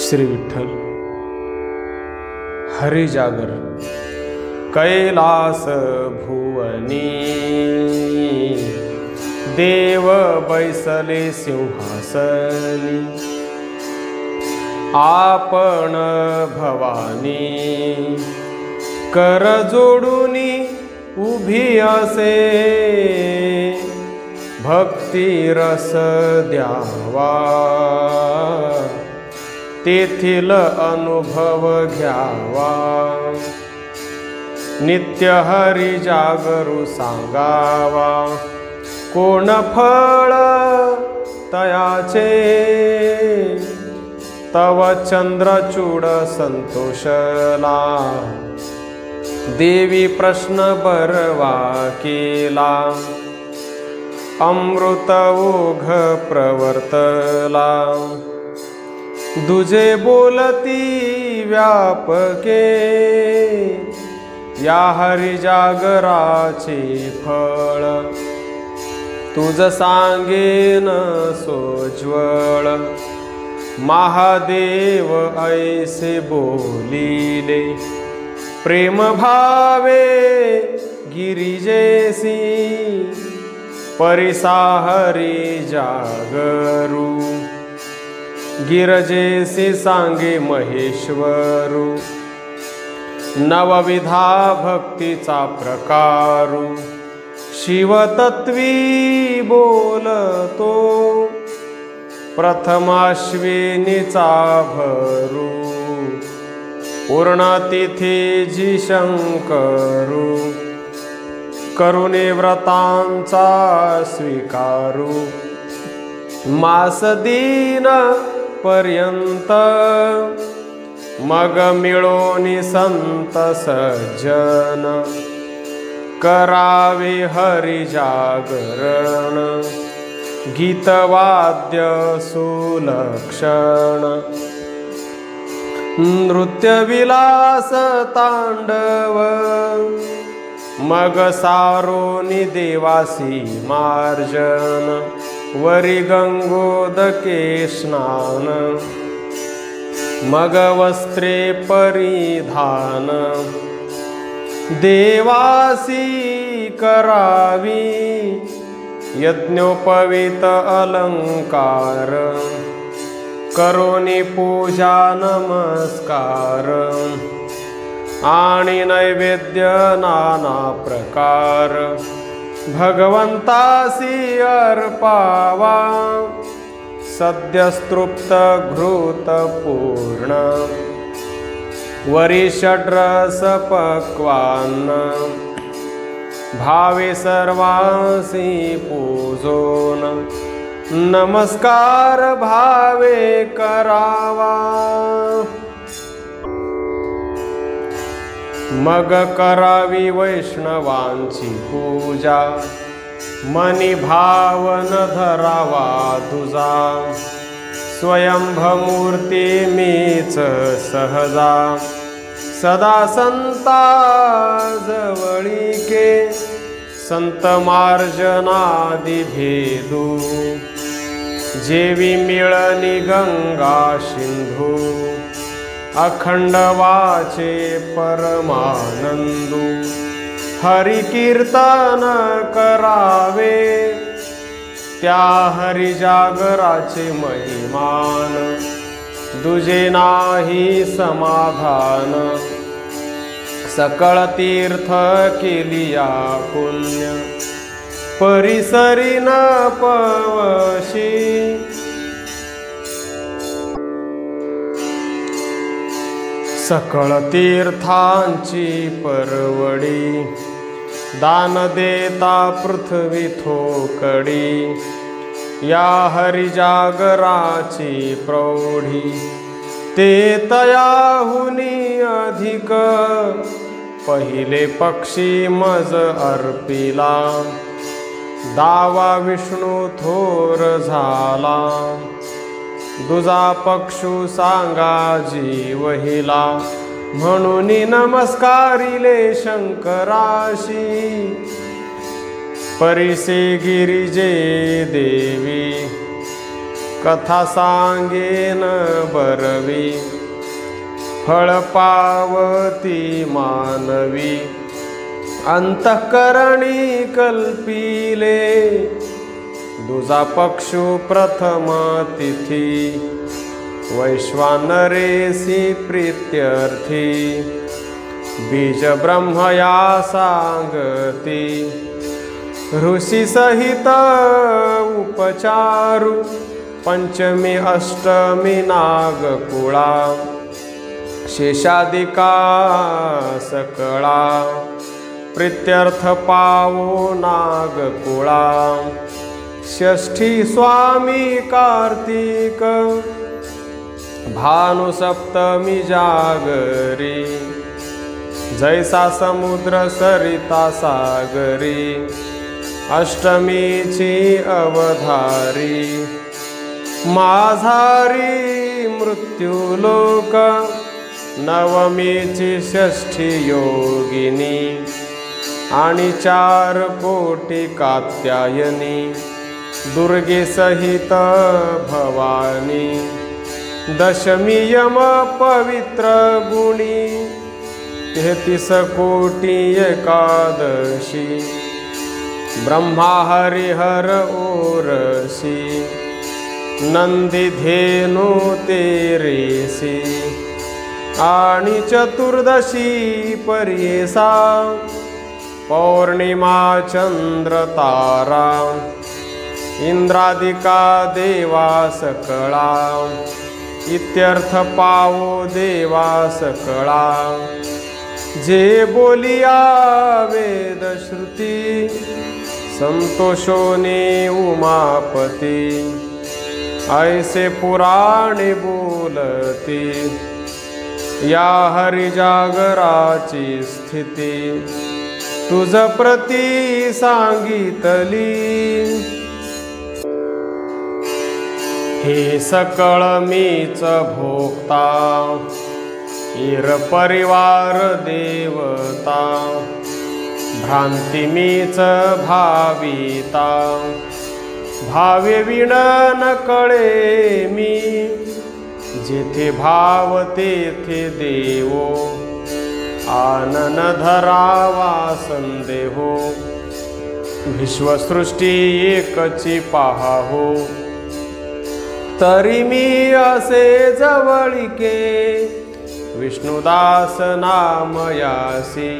श्री विठ्ठल हरी जागर कैलास भुवनी देव बैसले सिंहासनी आपण भवानी कर जोडूनी उभी असे भक्ती रस द्यावा तेथील अनुभव घ्यावा नित्य हरी जागरू सांगावा कोण फळ तयाचे तव चंद्रचूड संतोषला देवी प्रश्न बरवा केला अमृत ओघ प्रवर्तला दुजे बोलती व्यापके या हरी जागराचे फळ तुझ सांगेन सोज्वळ महादेव ऐसे बोलिले प्रेम भावे गिरिजेसी परिसाहरी जागरू गिरजेसी सांगे महेश्वरू नवविधा भक्तीचा प्रकारू शिवतत्वी बोलतो प्रथमाश्विनीचा भरू पूर्णतिथी जी शंकरू करुणे व्रतांचा स्वीकारू मास दीन पर्यंत मग मिळोनी संत सज्जन करावे हरी जागरण गीतवाद्य सुलक्षण नृत्य विलास तांडव मग सारोनी देवासी मार्जन वरी गंगोदके स्नान मग वस्त्रे परिधान देवासी करावी यज्ञोपवीत अलंकार करोनी पूजा नमस्कार आणि नैवेद्य नाना प्रकार भगवंतासी अर्पावा सद्यस्तृप्त घृत पूर्ण वरी षड्रस पक्वान्न भावे सर्वांसी पूजोन नमस्कार भावे करावा मग करावी वैष्णवांची पूजा मनी भावन धरावा तुझा स्वयंभमूर्ती मीच सहजा सदा संता जवळीके संत मार्जनादि भेदू जेवी मिळनी गंगा सिंधू अखंड वाचे परमानंदू हरि कीर्तन करावे त्या हरी जागराचे महिमान दुजे नाही समाधान सकळ तीर्थ केलिया पुण्य परिसरी न पवशी सकळ तीर्थांची परवडी दान देता पृथ्वी थोकडी या हरी जागराची प्रौढी ते तयाहुनी अधिक पहिले पक्षी मज अर्पिला दावा विष्णू थोर झाला दुजा पक्षू सांगा जीवहिला म्हणून नमस्कारिले शंकराशी परिसे गिरिजे देवी कथा सांगेन बरवी, फळ पावती मानवी, अंतःकरणी कल्पिले, दुजा पक्षु प्रथम तिथी, वैश्वानरेसी प्रीत्यर्थी, बीज ब्रह्म या सांगती, ऋषी सहित उपचारु, पंचमी अष्टमी नागकुळा, शेषादिका सकळा, प्रीत्यर्थ पावो नागकुळा, षष्ठी स्वामी कार्तिक, भानु सप्तमी जागरी, जैसा समुद्र सरिता सागरी, अष्टमीची अवधारी, माझारी मृत्युलोक, नवमीची षष्ठी योगिनी, आणि 4 कोटी कात्यायनी, दुर्गे सहित भवानी, दशमी यम पवित्र गुणी, 33 कोटी एकादशी, ब्रह्मा हरिहर ओरसी, नंदी धेनु तेरेसी, आणि चतुर्दशी पर्येसा, पौर्णिमा चंद्र तारा, इंद्रादिका देवा सकळा, इत्यर्थ पावो देवा सकळा, जे बोलिया वेद श्रुती, संतोषोने उमापती, ऐसे पुराणे बोलती, या हरिजागराची स्थिती, तुझ प्रती सांगितली, हे सकळ मीच भोक्ता, इर परिवार देवता, भ्रांती मीच भाविता, भावे विण न कळे मी, जेथे भाव तेथे देवो, आनन धरावा संदेहो, विश्वसृष्टी एकची पाहाहो, तरी मी असे जवळिके, विष्णुदास नाम यासी,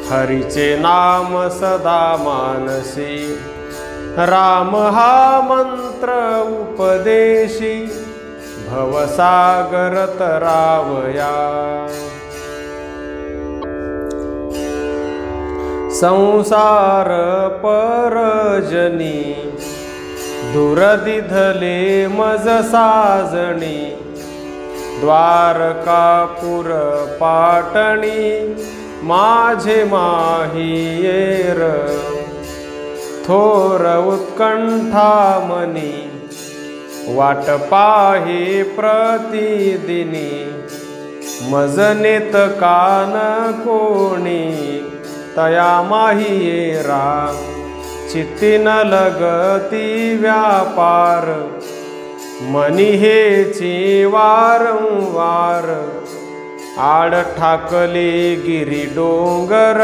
हरीचे नाम सदा मानसी, राम हा मंत्र उपदेशी, भवसागर तरावया, संसार परजनी, दुरदिधले मज साजणी, द्वारकापुर पाटणी, माझे माहियेर, थोर उत्कंठा मनी, वाट पाहे प्रतिदिनी, मजनेत कान कोणी, तया माहियेरा, चित्ती न लगती व्यापार, मनी हेची वारंवार, आड ठाकले गिरी डोंगर,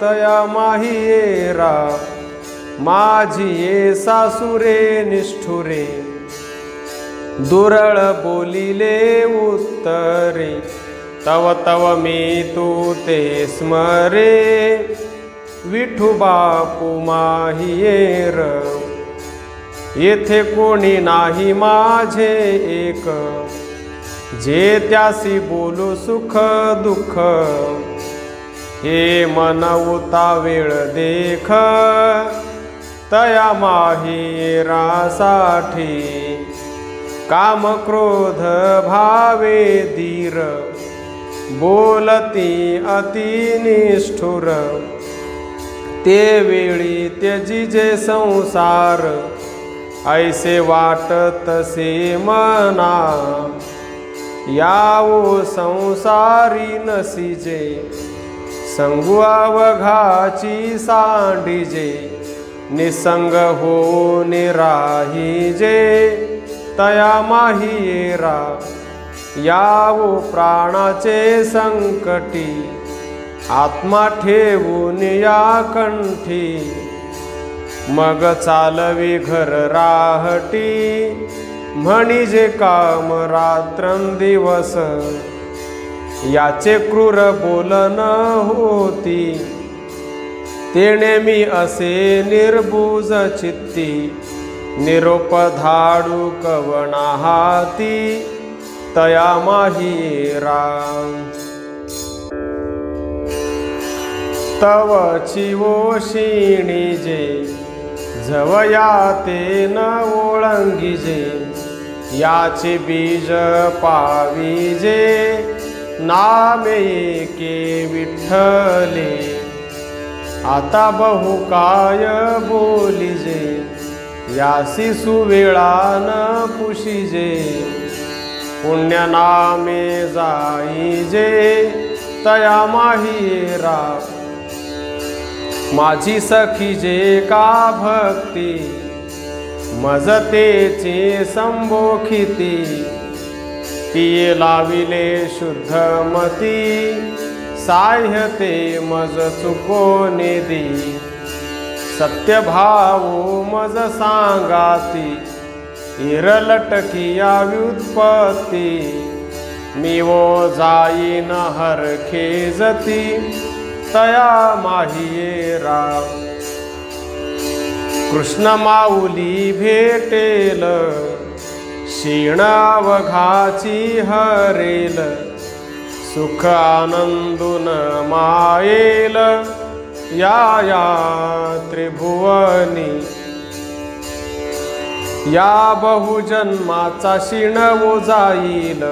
तया माहियेरा, माझी सासुरे निष्ठुरे, दुरळ बोलिले उत्तरे, तव तव मी तू ते स्मरे, विठू बापू माहियेर, येथे कोणी नाही माझे एक, जे त्यासी बोलू सुख दुःख, हे मन उता वेळ देख, तया माहियेरासाठी, काम क्रोध भावे धीर, बोलती अति निष्ठुर, ते वेळी त्यजिजे संसार, ऐसे वाटतसे मना, यावो संसारी नसिजे, संगू अवघाची सांडिजे, निसंग होऊन राहिजे तया माही येरा। यावो प्राणाचे संकटी आत्मा ठेवून या कंठी। मग चालवी घर राहटी म्हणजे काम रात्रंदिवस। याचे क्रूर बोलन होती तेणे मी असे निर्बुज चित्ती। निरोप धाडू कवना हाती तया माही येरा। तव चिवोशिणी जे जवया ते न ओळंगिजे। याचे बीज पाविजे नामे एके विठ्ठले। आता बहु काय बोलिजे यासी सुवेळा न पुशिजे। पुण्य नामे जाईजे तया माही येरा। माझी सखी जे का भक्ती मजतेचे संबोखिती। पिये लाविले शुद्ध मती साह्यते मज चुकोने दी। सत्य भावो मज सांगाती इरलटकिया व्युत्पत्ती। मी वो जाईन हरखेजती तया माही येरा। कृष्ण माऊली भेटेल क्षीण अवघाची हरेल। सुख आनंदून मायेल या त्रिभुवनी। या बहुजन्माचा क्षीण वो जाईल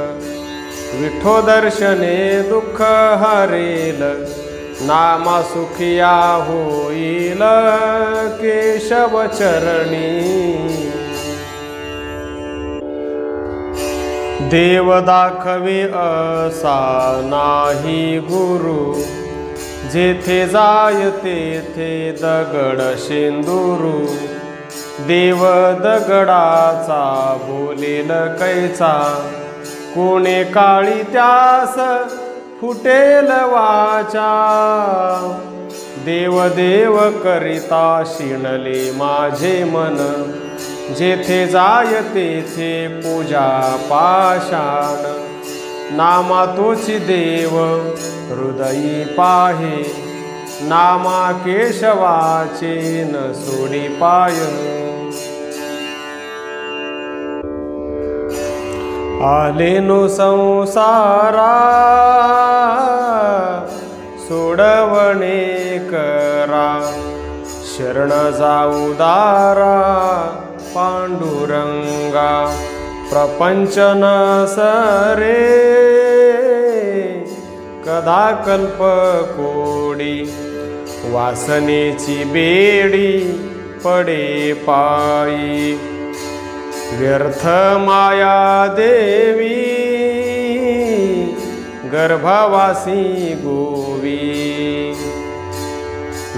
विठो दर्शने दुःख हरेल। नामा सुखिया होईल केशव चरणी। देव दाखवे असा नाही गुरु जेथे जाय तेथे दगड शेंदुरू। देव दगडाचा बोलेल कैचा कोणे काळी त्यास फुटेल वाचा। देव देव करिता शिणले माझे मन जेथे जाय तेथे पूजा पाषाण। नामा तोची देव हृदयी पाहे नामा केशवाचे न सोडी पाय। आलेनो संसारा सोडवणे करा शरण जाऊ दारा पांडुरंगा। प्रपंच न सरे कदा कल्प कोडी वासनेची बेडी पडे पायी। व्यर्थ माया देवी गर्भवासी गोवी।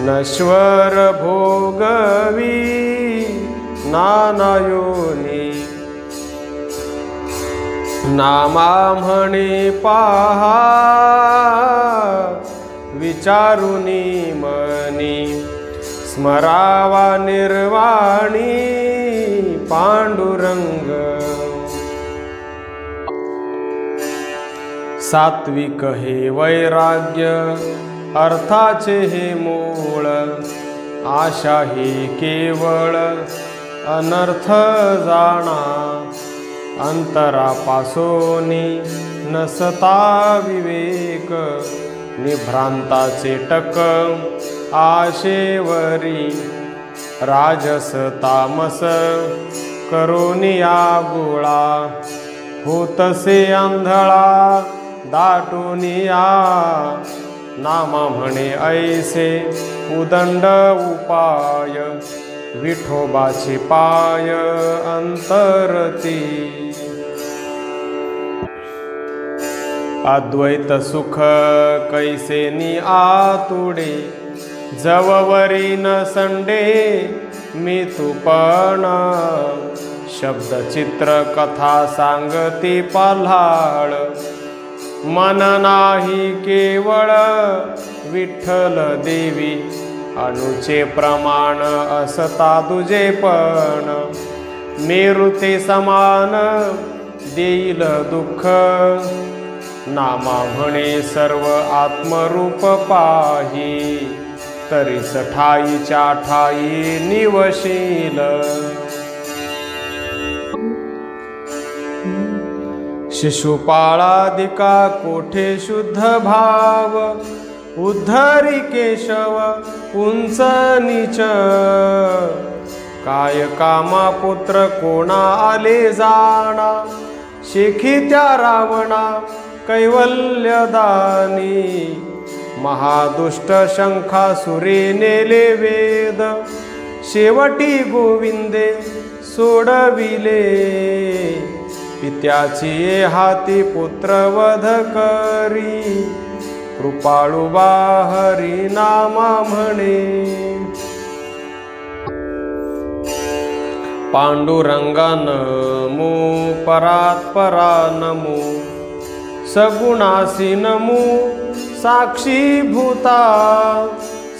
नश्वर भोगवी नाना योनी। नामा म्हणे पहा विचारुनी मनी। स्मरावा निर्वाणी पांडुरंग। सात्विक हे वैराग्य अर्थाचे हे मूळ। आशा हे केवळ अनर्थ जाणा। अंतरापासोनी नसता विवेक निभ्रांताचे टक आशेवरी। राजस तामस करोनिया गोळा होतसे आंधळा दाटूनिया। नामा म्हणे ऐसे उदंड उपाय विठोबाचे पाय अंतरती। अद्वैत सुख कैसे नि आतुडे जववरी न संडे मी तू पण शब्द चित्र कथा सांगती पाल्हाळ मन नाही केवळ विठ्ठल देवी अणुचे प्रमाण असता तुझे पण मेरुते समान देईल दुःख नामा म्हणे सर्व आत्मरूप पाही तरीच ठाईच्या ठाई निवशील शिशुपाळादिका कोठे शुद्ध भाव उद्धरी केशव उंच नीच काय कामा पुत्र कोणा आले जाणा शेखी त्या रावणा कैवल्यदानी महादुष्ट शंखासुरे नेले वेद शेवटी गोविंदे सोडविले पित्याची हाती पुत्रवध करी कृपाळू हरी नामा म्हणे पांडुरंगा नमो परात परा नमो सगुणासी नमो साक्षीभूता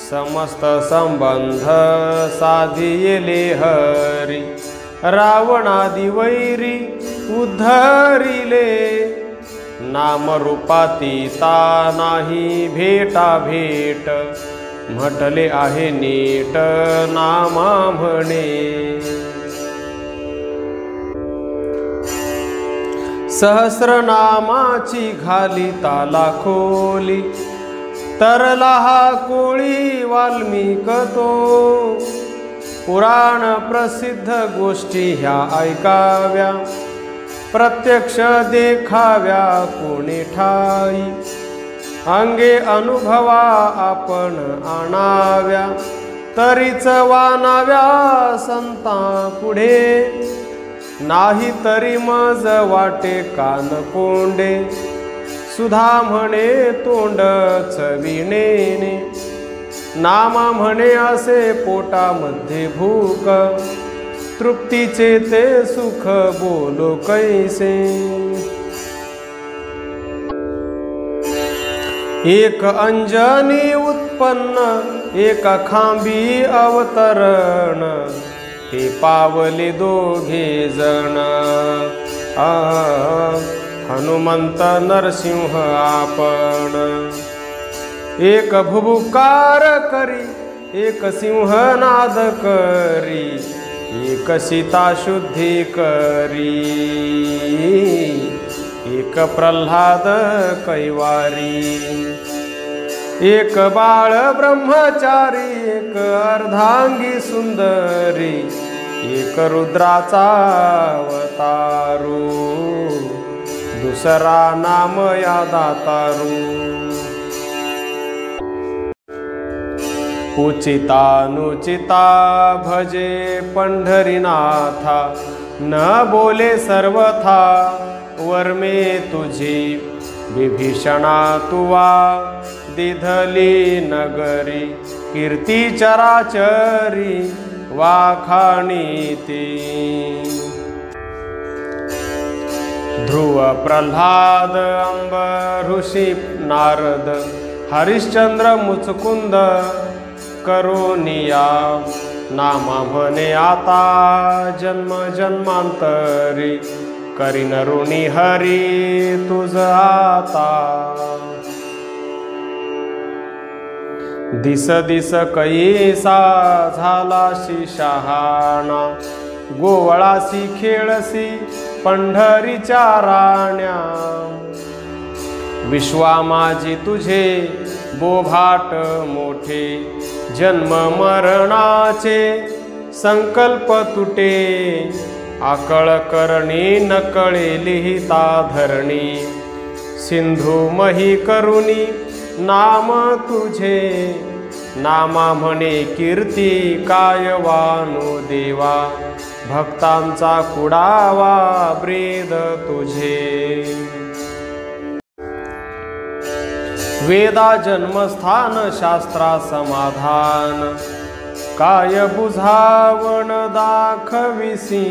समस्त संबंध साधिले हरी रावणादि वैरी उद्धरिले नामरूपातीता नाही भेटा भेट म्हटले आहे नीट नामा म्हणे सहस्रनामाची घाली ताला खोली तरला हा कोळी वाल्मिक तो पुराण प्रसिद्ध गोष्टी ह्या ऐकाव्या प्रत्यक्ष देखाव्या कोणी ठाई अंगे अनुभवा आपण आणाव्या तरीच वानाव्या संता पुढे नाही तरी मज वाटे कान कोंडे सुधा म्हणे तोंड चविणेने नामा म्हणे असे पोटामध्ये भूक तृप्तीचे ते सुख बोलो कैसे एक अंजनी उत्पन्न एक खांबी अवतरण ते पावले दोघे जण हनुमंत नरसिंह आपण एक भुभुकार करी एक सिंहनाद करी एक सीता शुद्धी करी एक प्रल्हाद कैवारी एक बाळ ब्रह्मचारी एक अर्धांगी सुंदरी एक रुद्राचा अवतारू दुसरा नाम या दातारू उचितानुचिता भजे पंढरीनाथा न बोले सर्वथा वर्मे तुझी विभीषणा तुवा दिधली नगरी कीर्ती चराचरी वाखाणीती ध्रुव प्रल्हाद अंबऋषी नारद हरिश्चंद्र मुचकुंद करोनिया नामा म्हणे आता जन्म जन्मांतरी करीन ऋणी हरी तुझ आता दिस दिस कैसा झालाशी शहाणा गोवळासी खेळसी पंढरीच्या राण्या विश्वा माझी तुझे बोभाट मोठे जन्म मरणाचे संकल्प तुटे आकळ करणी नकळे लिहिता धरणी सिंधू मही करुणी नाम तुझे नामा म्हणे कीर्ती काय वानु देवा भक्तांचा कुडावा ब्रेद तुझे वेदा जन्मस्थान शास्त्रा समाधान काय बुझावण दाखविसी,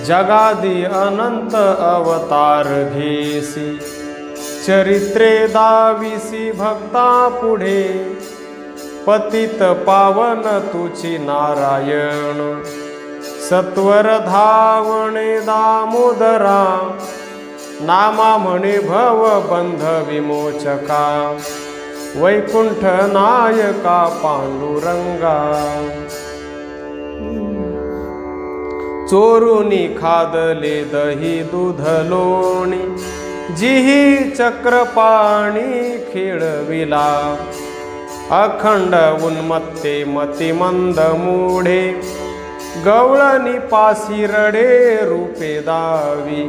जगादी अनंत अवतार घेसी, चरित्रे दाविसी भक्ता पुढे, पतित पावन तुची नारायण, सत्वर धावणे दामोदरा, नामा म्हणे भव बंध विमोचका, वैकुंठ नायका पांडुरंगा, चोरुनी खादले दही दूध लोणी, जिही चक्रपाणी खेळविला, अखंड उन्मत्ते मतिमंद मूढे, गवळणी पासी रडे रूपे दावी,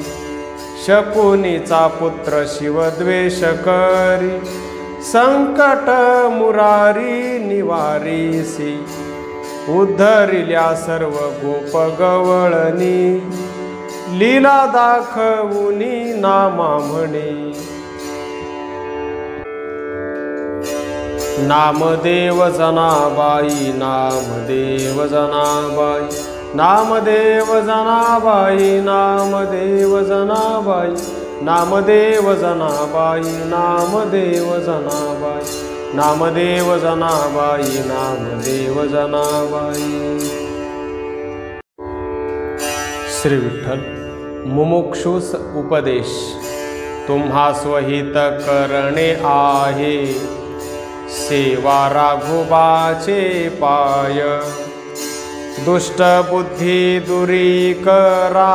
शकुनीचा पुत्र शिवद्वेष करी, संकट मुरारी निवारीसी, उद्धरिल्या सर्व गोप गवळणी, लीला दाखवुनी नामा म्हणे, नामदेव जनाबाई, नामदेव जनाबाई, नामदेव जनाबाई, नामदेव जनाबाई, नामदेव जनाबाई, नामदेव जनाबाई, नामदेव जनाबाई, नामदेव जनाबाई. श्री विठ्ठल मुमुक्षुस उपदेश, तुम्हा स्वहित करणे आहे, सेवा राघोबाचे पाय, दुष्ट बुद्धी दुरी करा,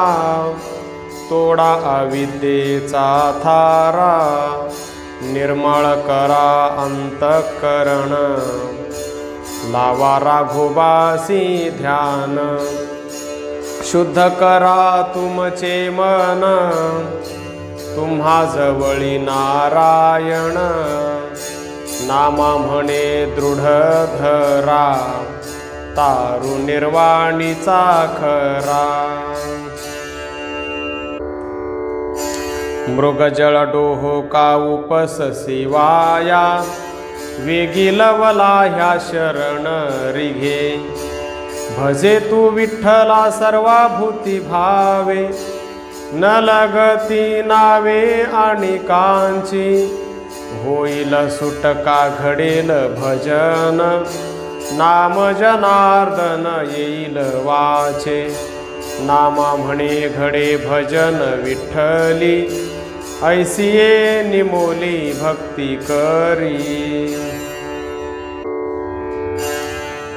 तोडा अविद्येचा थारा, निर्मळ करा अंतःकरण, लावा राघोबासी ध्यान, शुद्ध करा तुमचे मन, तुम्हा जवळी नारायण, नामा म्हणे दृढ धरा, तारु निर्वाणीचा खरा. मृगजळ डोहोका उपस शिवाया, वेगी लवला ह्या शरण रिघे, भजे तू विठ्ठला सर्वाभूती भावे, न लगती नावे आणि कांची, होईल सुटका घडेल भजन, नाम जनार्दन येईल वाचे, नामा म्हणे घडे भजन विठ्ठली, ऐसिये निमोली भक्ती करी.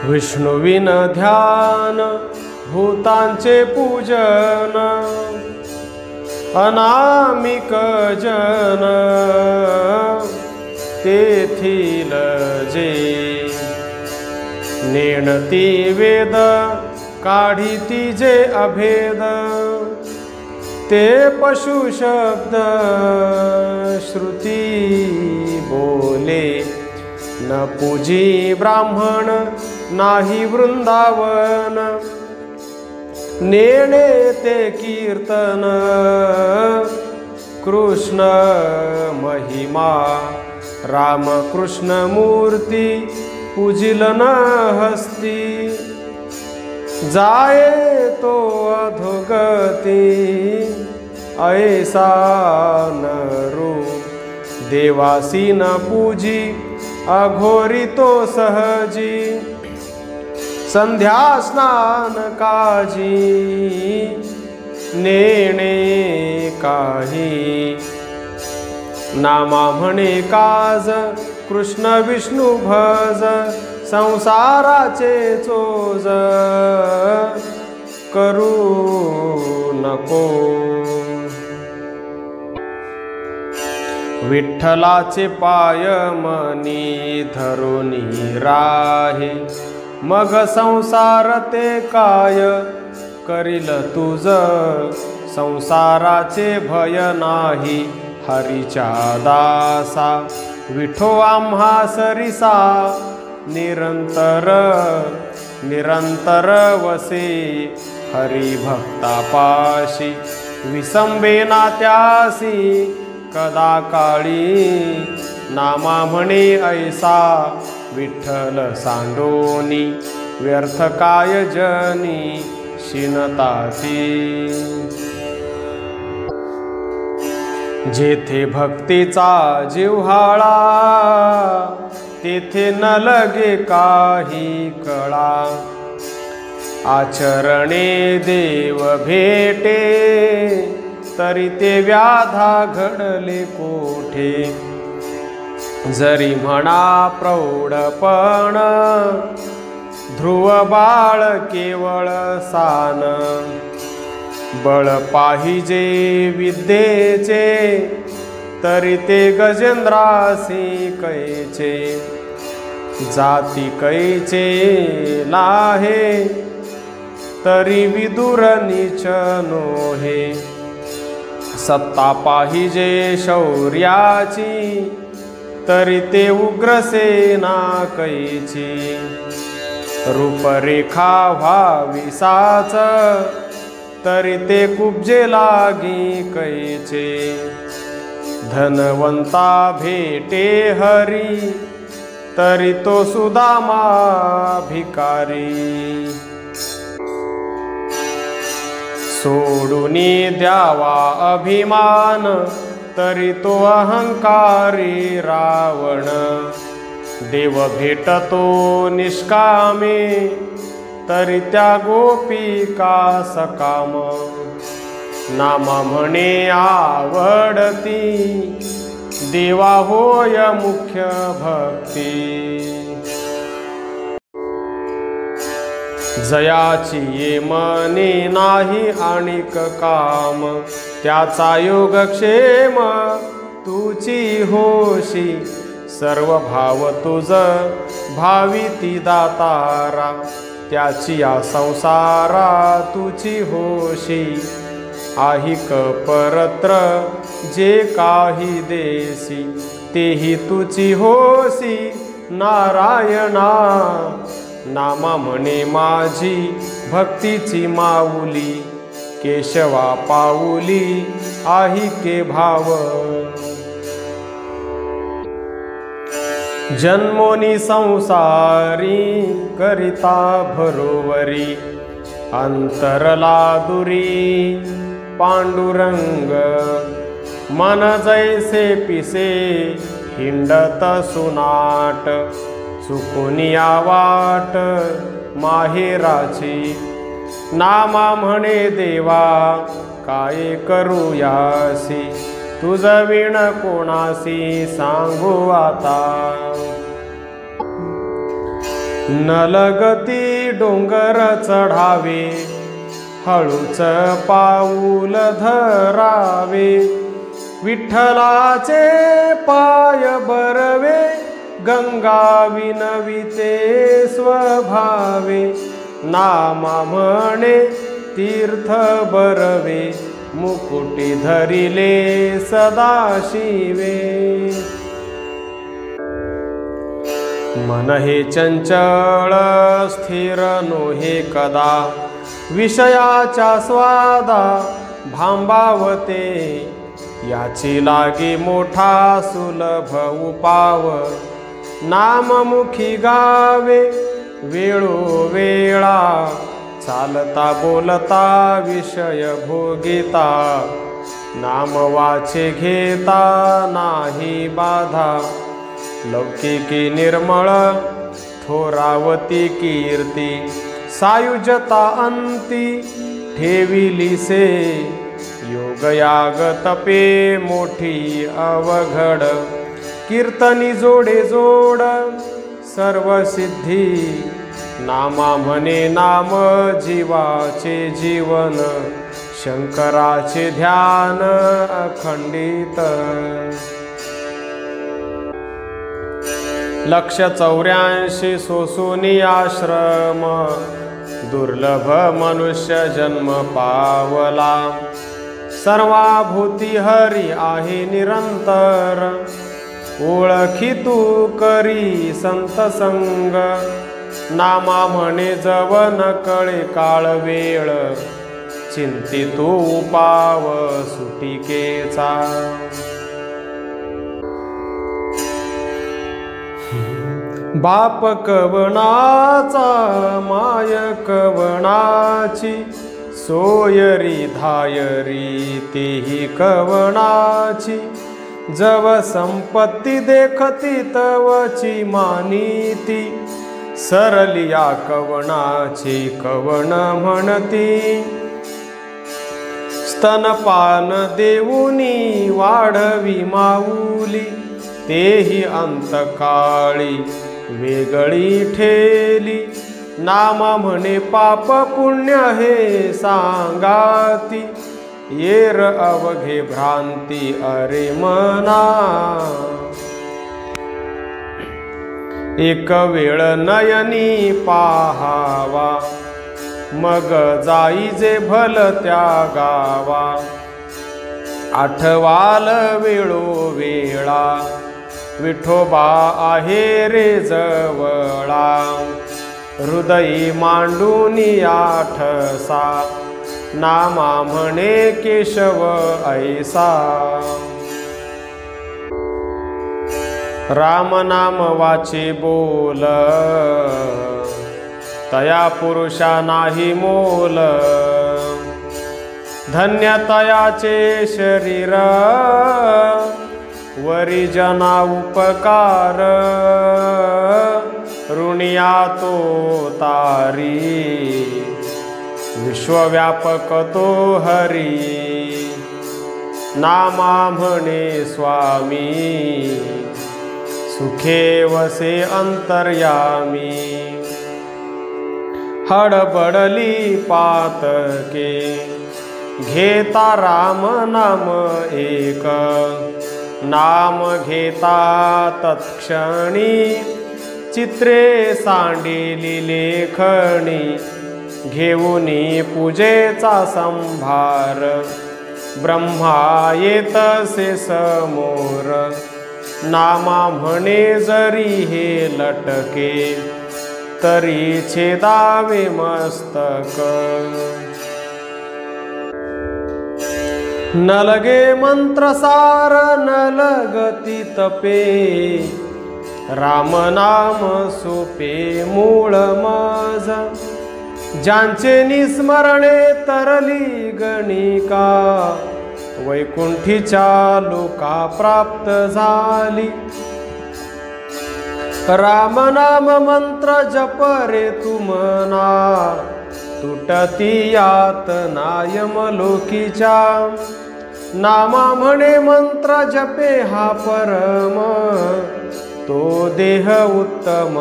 विष्णुविन ध्यान भूतांचे पूजन, अनामिक जन तेथील जे, नेणती वेद काढीती जे अभेद, ते पशु शब्द श्रुती बोले, न पूजी ब्राह्मण नाही वृंदावन, नेणे ते कीर्तन कृष्ण महिमा, राम कृष्ण मूर्ती पूजिल न हस्ती, जाये तो अधोगती, ऐसा नरू देवासी न पूजी, अघोरी तो सहजी, संध्या स्नान काजी, नेणे काही, नामा म्हणे काज, कृष्ण विष्णू भज, संसाराचे चोज करू नको. विठ्ठलाचे पाय मनी धरुनी राहे, मग संसार ते काय करील तुझ, संसाराचे भय नाही हरीच्या दासा, विठो आम्हा सरिसा निरंतर निरंतर वसे, हरी भक्तापाशी विसंबेना त्यासी, कदा काळी नामा म्हणे ऐसा विठ्ठल सांडोनी, व्यर्थ काय जनी शिनताची। जेथे भक्तीचा जिव्हाळा तेथे न लगे काही कळा। आचरणे देव भेटे तरी ते व्याधा घडले कोठे। जरी म्हणा प्रौढपण ध्रुव बाळ केवळ सान। बळ पाहिजे विद्येचे तरी ते गजेंद्रासी कैचे। जाती कैचे लाहे तरी विदुर नीच नोहे। सत्ता पाहिजे शौर्याची तरी ते उग्रसेना कैची। रूपरेखा व्हावी साच तरी ते कुब्जे लागी कैचे। धनवंता भेटे हरी तरी तो सुदामा भिकारी। सोडूनी द्यावा अभिमान तरी तो अहंकारी रावण। देव भेटतो निष्कामे तरी त्या गोपिका सकाम। नामा म्हणे आवडती देवा होय मुख्य भक्ती। जयाची ये मने नाही आणिक काम त्याचा योगक्षेम तुची होशी। सर्व भाव तुझ भाविती दातारा त्याची या संसारा तुची होशी। आहिक परत्र जे काही देसी तेही तुची होसी नारायणा। नामा म्हणे माझी भक्तीची माऊली केशवा पाऊली आहिके भाव। जन्मोनी संसारी करिता भरोवरी अंतरला दुरी पांडुरंग। मन जैसे पिसे हिंडत सुनाट चुकुनिया वाट माहेराची। नामा म्हणे देवा काय करूयासी तुझ विण कोणासी सांगू आता। नलगती डोंगर चढावे हळूच पाऊल धरावे। विठ्ठलाचे पाय बरवे गंगा विनविते स्वभावे। नामा म्हणे तीर्थ बरवे मुकुटी धरिले सदाशिवे। मन हे चंचळ स्थिर नोहे कदा विषयाच्या स्वादा भांबावते। याची लागे मोठा सुलभ उपाव नाममुखी गावे वेळोवेळा। चालता बोलता विषय भोगिता नाम वाचे घेता नाही बाधा। लौकिकी निर्मळ थोरावती कीर्ती सायुजता अंती ठेविलीसे। योगयाग तपे मोठी अवघड कीर्तनी जोडे जोड सर्व सिद्धी। नामा म्हणे नाम जीवाचे जीवन शंकराचे ध्यान अखंडित। लक्ष 84 सोसूनी आश्रम दुर्लभ मनुष्य जन्म पावला। सर्वाभूती हरी आहे निरंतर ओळखी तू करी संत संग। नामा म्हणे जव न कळे काळ वेळ चिंती तू उपाव सुटिकेचा। बाप कवनाचा माय कवनाची, सोयरी धायरी तेही कवनाची, जव संपत्ती देखती तवची मानिती, सरलिया कवनाची कवन म्हणती, स्तनपान देऊनी वाढवी माऊली, तेही अंतकाळी वेगळी ठेली, नामा म्हणे पाप पुण्य हे सांगाती, येर अवघे भ्रांती अरे मना, एक वेळ नयनी पाहावा, मग जाईजे भल त्या गावा, आठवाल वेळोवेळा, विठोबा आहे रे जवळा, हृदयी मांडूनी आठसा, नामा म्हणे केशव ऐसा, राम नाम वाचे बोल, तया पुरुषा नाही मोल, धन्य तयाचे शरीर, वरी जना उपकार, ऋणिया तो तारी, विश्वव्यापक तो हरी, नामा म्हणे स्वामी, सुखे वसे अंतर्यामी, हडबडली पातके, घेता राम नाम एक, नाम घेता तत्क्षणी, चित्रे सांडिली लेखणी, घेऊनी पूजेचा संभार, ब्रह्मा येतसे समोर, नामा म्हणे जरी हे लटके, तरी छेदावे मस्तक, न लगे मंत्रसार न लगती तपे, राम नाम सोपे मूळ माझ, ज्यांचे निस्मरणे तरली गणिका, वैकुंठीच्या लोका प्राप्त झाली, राम नाम मंत्र जप रे तुमना, तुटती यातना यमलोकीच्या, नामा म्हणे मंत्र जपे हा परम, तो देह उत्तम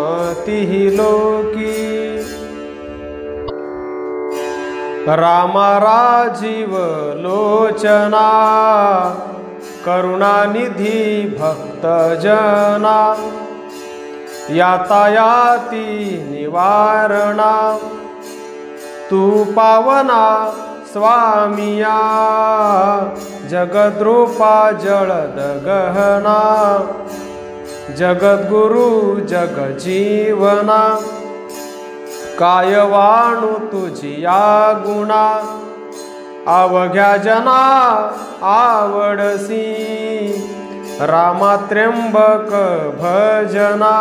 तिही लोकी, रामा राजीव लोचना, करुणानिधी भक्त जना, यातायाती निवारणा, तू पावना स्वामिया, जगद्रूपा जळद गहना, जगद्गुरु जगजीवना, काय वाणू तुझिया गुणा, अवघ्या जना आवडसी, रामा त्र्यंबक भजना,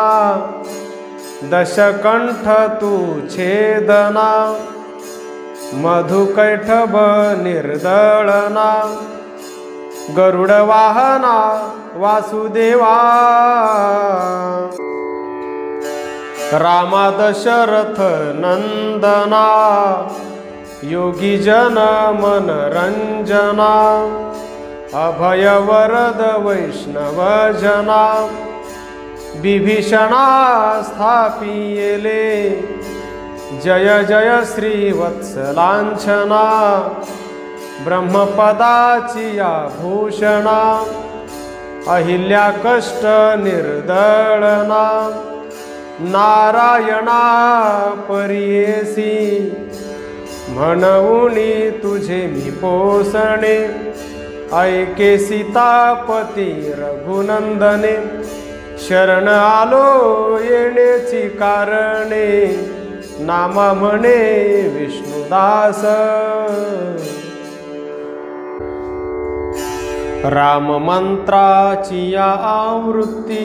दशकंठ तू छेदना, मधुकैठभ निर्दळना, गरुड वाहना वासुदेवा, रामा दशरथ नंदना, योगी जन मनरंजना, अभय वरद वैष्णव जना, बिभीषणा स्थापियेले, जय जय श्री वत्सलांछना, ब्रह्मपदाची आभूषणा, अहिल्या कष्ट निर्दळना, नारायणा परियेसी, म्हणूनी तुझे मी पोसणे, ऐके सीतापती रघुनंदने, शरण आलो येण्याची कारणे, नामा म्हणे विष्णुदास, राम मंत्राची या आवृत्ती,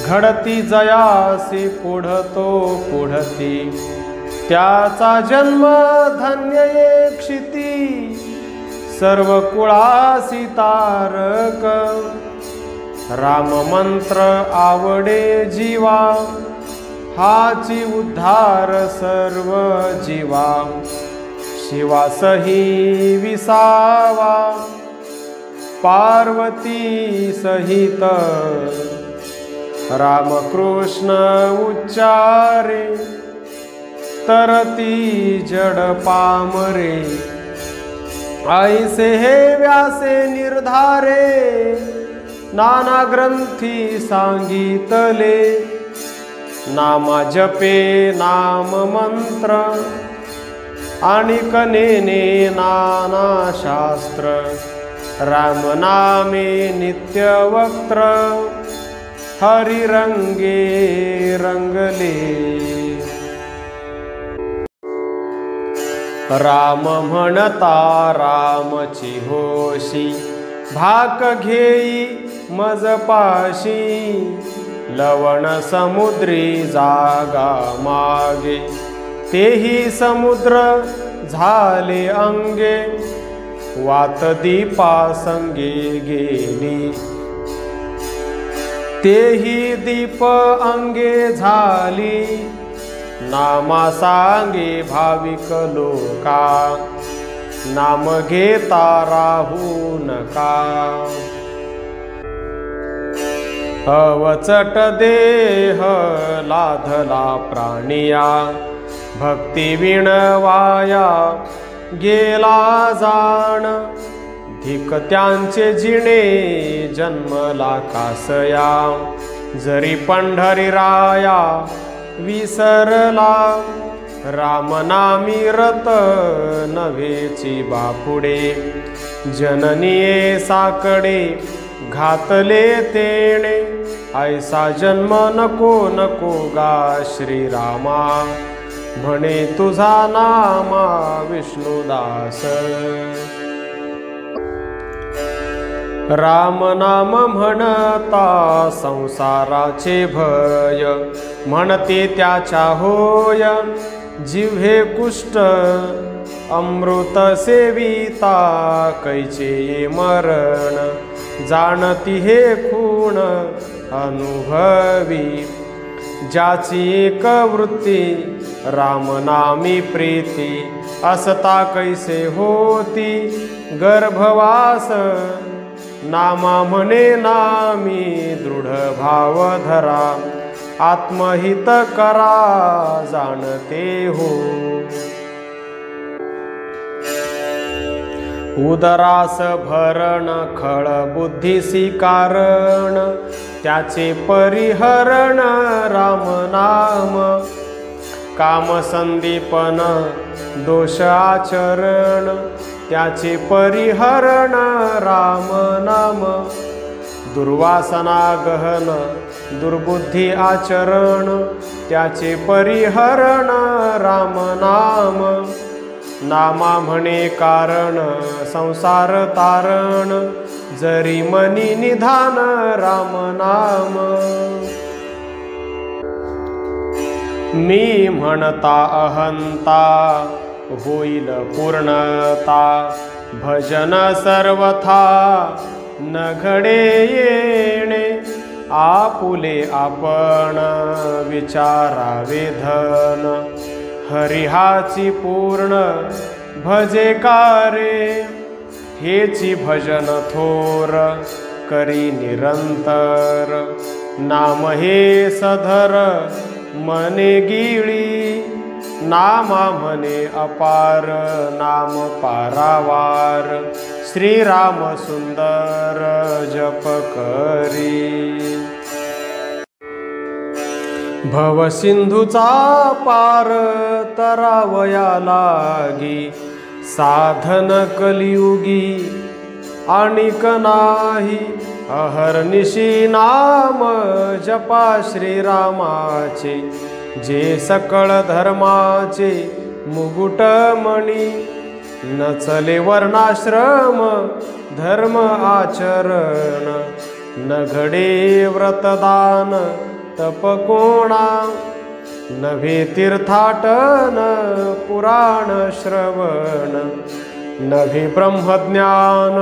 घडती जयासी पुढतो पुढती, त्याचा जन्म धन्य क्षिती, सर्व कुळासी तारक, राम मंत्र आवडे जीवा, हाची उद्धार सर्व जीवा, शिवासही विसावा, पार्वती सहित, रामकृष्ण उच्चारे, तरती जड पामरे, ऐसे हे व्यासे निर्धारे, नाना ग्रंथी सांगितले, नामा जपे नाम मंत्र, आणि कनेने नाना शास्त्र, राम नामे नित्य वक्त्र, हरी रंगे रंगले, राम म्हणता रामची होशी, भाक घेई मज पाशी, लवण समुद्री जागा मागे, तेही समुद्र झाले अंगे, वात दीपा संगे गेली, तेही दीप अंगे झाली, नामा सांगे भाविक लोका, नाम घेता राहू नका, अवचट देह लाधला प्राणिया, भक्ती विणवाया गेला जाण, धिक त्यांचे जिणे जन्मला कासया, जरी पंढरी राया विसरला, रामनामी रत नव्हेची बापुडे, जननीये साकडे घातले तेणे, ऐसा जन्म नको नको गा श्रीरामा, म्हणे तुझा नामा विष्णुदास, राम नाम म्हणता संसाराचे भय, म्हणते त्याच्या होय जिव्हे कुष्ठ, अमृत सेविता कैचे मरण, जाणती हे खूण अनुभवी, ज्याची एक वृत्ती रामनामी प्रीती, असता कैसे होती गर्भवास, नामा म्हणे नामी दृढ भाव धरा, आत्महित करा जाणते हो, उदरास भरण खळ बुद्धीसी कारण, त्याचे परिहरण राम नाम, काम संदीपन दोष आचरण, त्याचे परिहरण राम नाम, दुर्वासना गहन दुर्बुद्धी आचरण, त्याचे परिहरण राम नाम, नामा म्हणे कारण संसार तारण, जरी मनी निधान राम नाम, मी म्हणता अहंता होईल पूर्णता, भजन सर्वथा न घडे येणे, आपुले आपण विचारावे धन, हरिहाची पूर्ण भजे कारे, हेची भजन थोर करी निरंतर, नाम हे सधर मने गिळी, नामा म्हणे अपार नाम पारावार, श्रीराम सुंदर जप करी, भवसिंधूचा पार तरावया लागी, साधन कलियुगी आणिक नाही, अहर्निशी नाम जपा श्रीरामाचे, जे सकळ धर्माचे मुकुटमणी, नचले वर्णाश्रम धर्म आचरण, न घडे व्रतदान तप कोणा, नव्हे तीर्थाटन पुराण श्रवण, नव्हे ब्रह्मज्ञान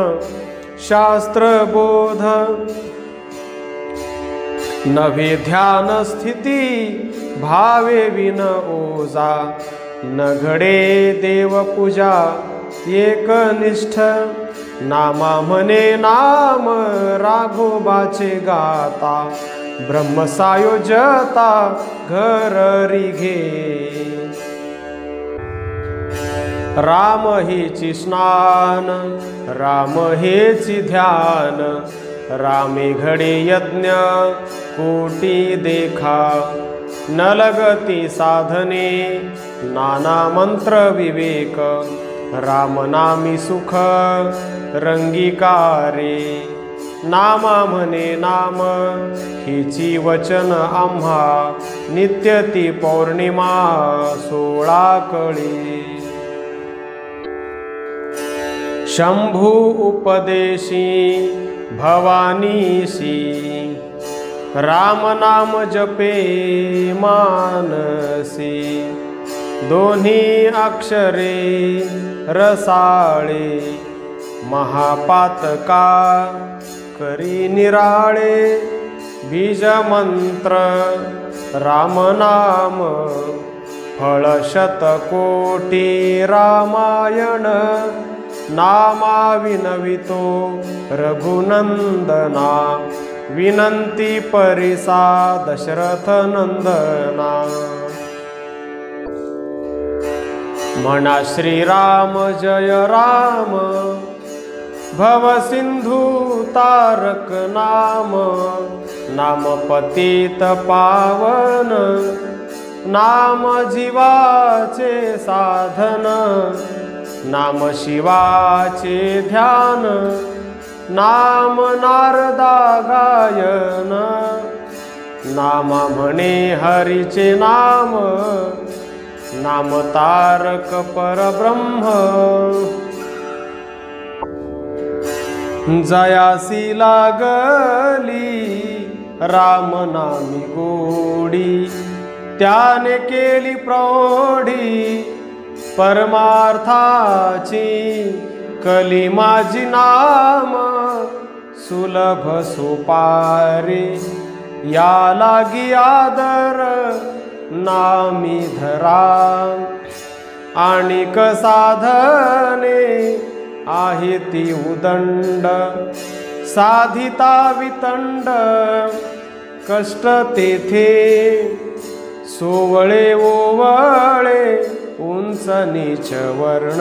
शास्त्रबोध, नव्हे ध्यान स्थिती भावे विन ओजा, न घडे देवपूजा एकनिष्ठ, नामा म्हणे नाम राघोबाचे गाता, ब्रह्मसायोजता घरी घे, राम हेची स्नान राम हेची ध्यान, रामे घडे यज्ञ कोटी देखा, न लगती साधने नाना मंत्र विवेक, राम नामी सुख रंगीकारे, नामा म्हणे नाम हिची वचन आम्हा, नित्य ती पौर्णिमा 16 कळी, शंभू उपदेशी भवानीसी, राम नाम जपे मानसी, दोन्ही अक्षरे रसाळे, महापातका करी निराळे, बीज मंत्र राम नाम, फळ शतकोटी रामायण, नामा विनवितो रघुनंदना, विनंती परिसा दशरथ नंदना, म्हणा श्रीराम जय राम, भव सिंधू तारक नाम, नाम पतित पावन, नाम जीवाचे साधन, नाम शिवाचे ध्यान, नाम नारदा गायन, नाम म्हणे हरीचे नाम, नाम तारक परब्रह्म, जयासी लागली राम नामी गोडी, त्याने केली प्रौढी परमार्थाची, कली माझी नाम सुलभ सुपारी, या लागी आदर नामी धरा, आणिक साधने आहे ती उदंड, साधिता वितंड कष्ट तेथे, सोवळे ओवळे उंच नीच वर्ण,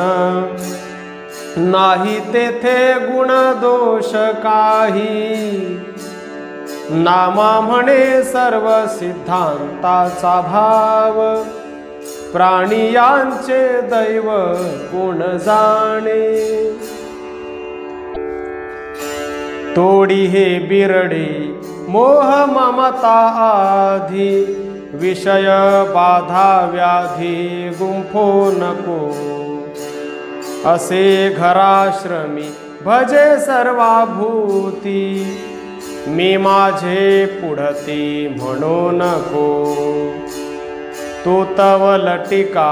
नाही तेथे गुण दोष काही, नामा म्हणे सर्व सिद्धांताचा भाव, प्राणियांचे दैव कोण जाणे, तोडी हे बिरडे मोह ममता आधी, विषय बाधा व्याधी गुंफो नको, असे घराश्रमी भजे सर्वाभूती, मी माझे पुढती म्हणू नको, तू तव लटिका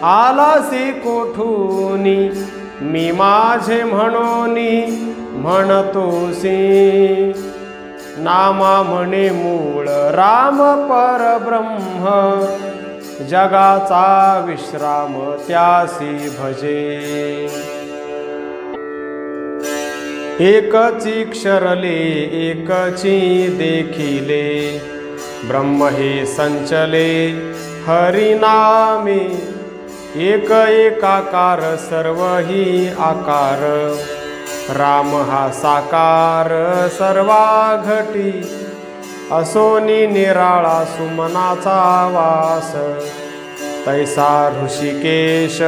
आलासी कोठूनी, मी माझे म्हणोनी म्हणतोसी, नामा म्हणे मूळ राम परब्रह्म, जगाचा विश्राम त्यासी भजे, एकची क्षरले एकची देखिले, ब्रह्म हे संचले हरिनामे, एक एकाकार सर्व ही आकार, राम हा साकार सर्वा घटी, असोनी निराळा सुमनाचा वास, तैसा ऋषिकेश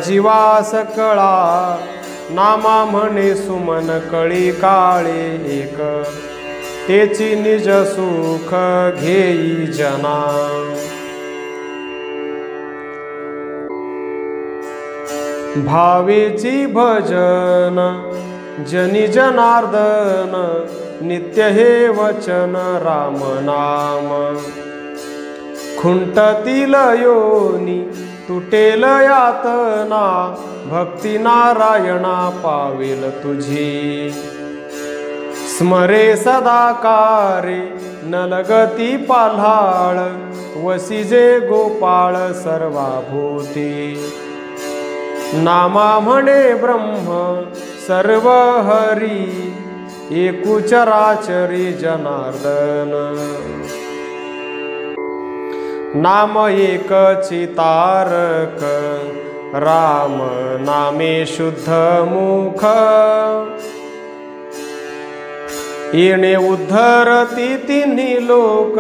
जीवास कळा, नामा म्हणे सुमन कळी काळे एक, तेची निज सुख घेई जना, भावेची भजन जनी जनार्दन नित्य हे वचन राम नाम खुंटतील योनी तुटेल यातना भक्ती नारायणा पावेल तुझी स्मरे सदाकारे नलगती पाल्हाळ वसिजे गोपाळ सर्वाभूती नामा म्हणे ब्रह्म सर्व हरी एकुचराचरी जनार्दन नाम एकची तारक राम नामे शुद्ध मुख येणे उद्धरती तिन्ही लोक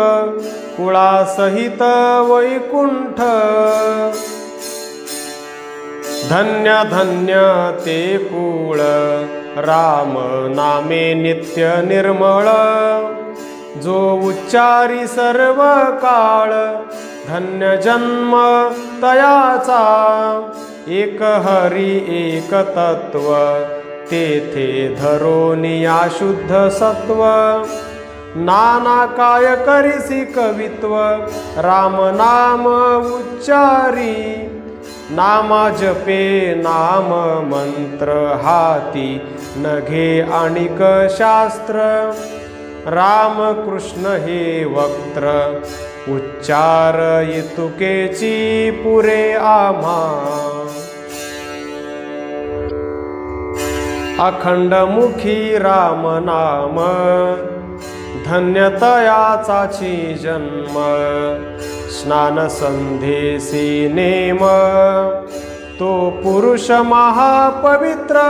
कुळासहित वैकुंठ धन्य धन्य ते कुळ राम नामे नित्य निर्मळ जो उच्चारी सर्व काळ धन्य जन्म तयाचा एक हरी एक तत्व तेथे धरोनिया शुद्ध सत्व नाना काय करिसी कवित्व राम नाम उच्चारी नामा जपे नाम मंत्र हाती नघे आणिक शास्त्र राम कृष्ण हे वक्त्र उच्चार इतुकेची पुरे आम्हा अखंड मुखी राम नाम धन्यतयाचाची जन्म स्नान संधेसी नेम तो पुरुष महापवित्र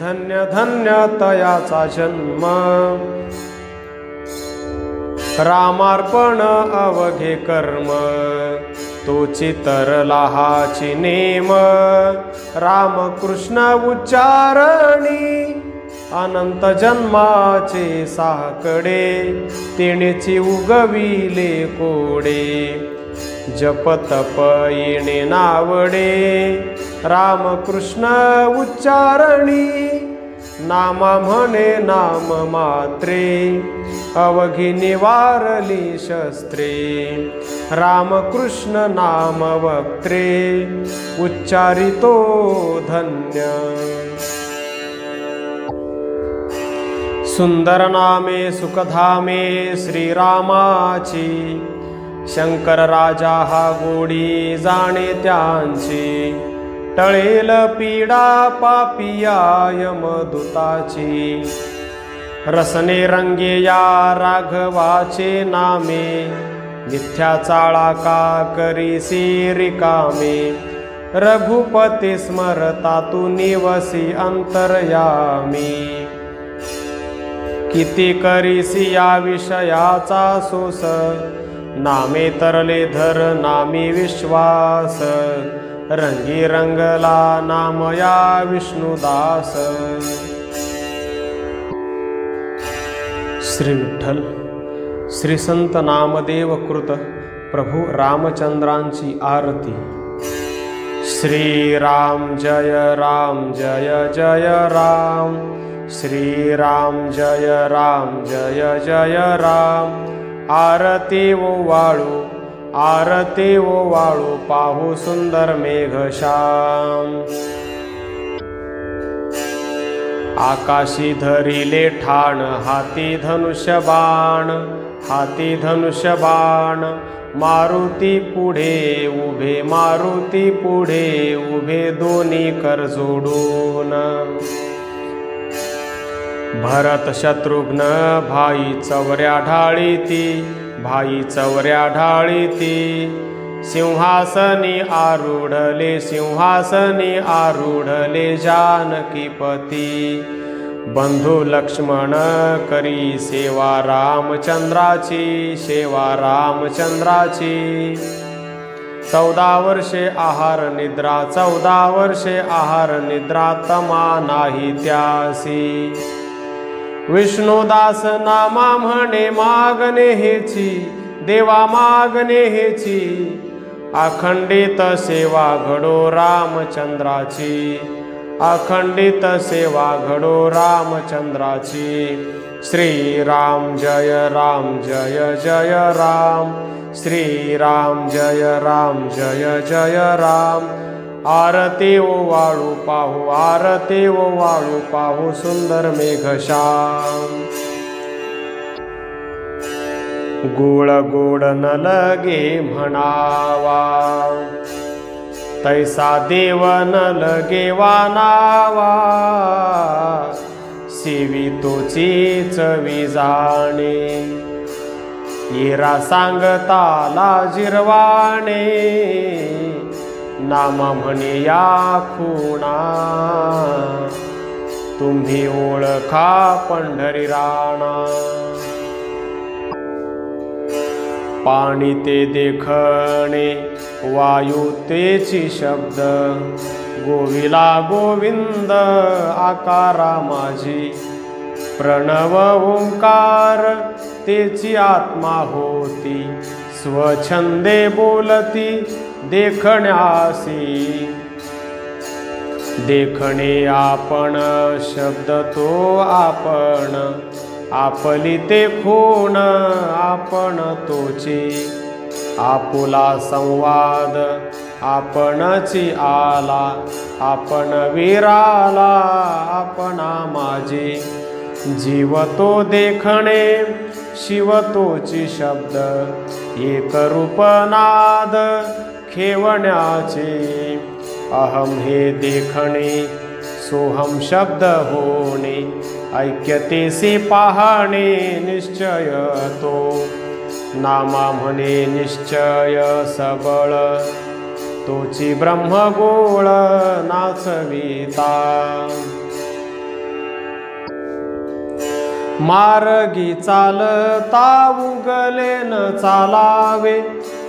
धन्य धन्य तयाचा जन्म रामार्पण अवघे कर्म तोची तरला हाची नेम रामकृष्ण उच्चारणी अनंत जन्माचे साकडे तेणेची उगविले कोडे जप तप येणे नावडे रामकृष्ण उच्चारणी नामा म्हणे नाम मात्रे अवघी निवारली शस्त्रे रामकृष्ण नाम वक्त्रे उच्चारितो धन्य सुंदर नामे सुखधामे श्रीरामाची शंकर राजा हा गोडी जाणे त्यांची टळेल पीडा पापिया यमदूताची रसने रंगे या राघवाचे नामे मिथ्या चाळा का करीसी रिकामे रघुपती स्मरता तू निवसी अंतर्यामी किती करीसी या विषयाचा सोस नामे तरले धर नामी विश्वास रंगी रंगला नाम या विष्णुदास श्री विठ्ठल श्री संत नामदेव कृत प्रभू रामचंद्रांची आरती श्री राम जय जय राम श्री राम जय जय राम आरती ओवाळू पाहू सुंदर मेघश्याम आकाशी धरिले ठाण हाती धनुष्य बाण मारुती पुढे उभे दोन्ही कर जोडून भरत शत्रुघ्न भाई चवऱ्या ढाळीती सिंहासनी आरूढले जानकीपती बंधू लक्ष्मण करी सेवा रामचंद्राची 14 वर्षे आहार निद्रा तमा नाही त्यासी विष्णुदास नामा म्हणे मागणे हेची देवा मागणे हेची अखंडित सेवा घडो रामचंद्राची अखंडित सेवा घडो रामचंद्राची। श्रीराम जय राम जय जय राम, श्रीराम जय राम जय जय राम। आरती ओवाळू पाहू, आरती ओवाळू पाहू, सुंदर मेघश्याम। गोड गोड न लगे म्हणावा, तैसा देव न लगे वानावा। सेवितोची चवी जाणे, येरा सांगताला जिरवाणे। नाम म्हणे या खुणा, तुम्ही ओळखा पंढरी राणा। पाणी ते देखणे, वायू तेची शब्द। गोविला गोविंद आकारा माझी, प्रणव ओंकार तेची आत्मा होती। स्वछंदे बोलती देखण्यासी, देखणे आपण शब्द तो आपण। आपली ते खूण आपण तोची, आपुला संवाद आपणची आला। आपण विराला आपणा माझी, जीव तो देखणे शिव तोची शब्द। एक रूपनाद खेवण्याचे, अहम हे देखणे सोहम शब्द होणे। ऐक्यतेसी पाहणे निश्चय तो, नामा म्हणे निश्चय सबळ। तोची ब्रह्मगोळ नाचविता, मार्गी चालता उगले न चालावे।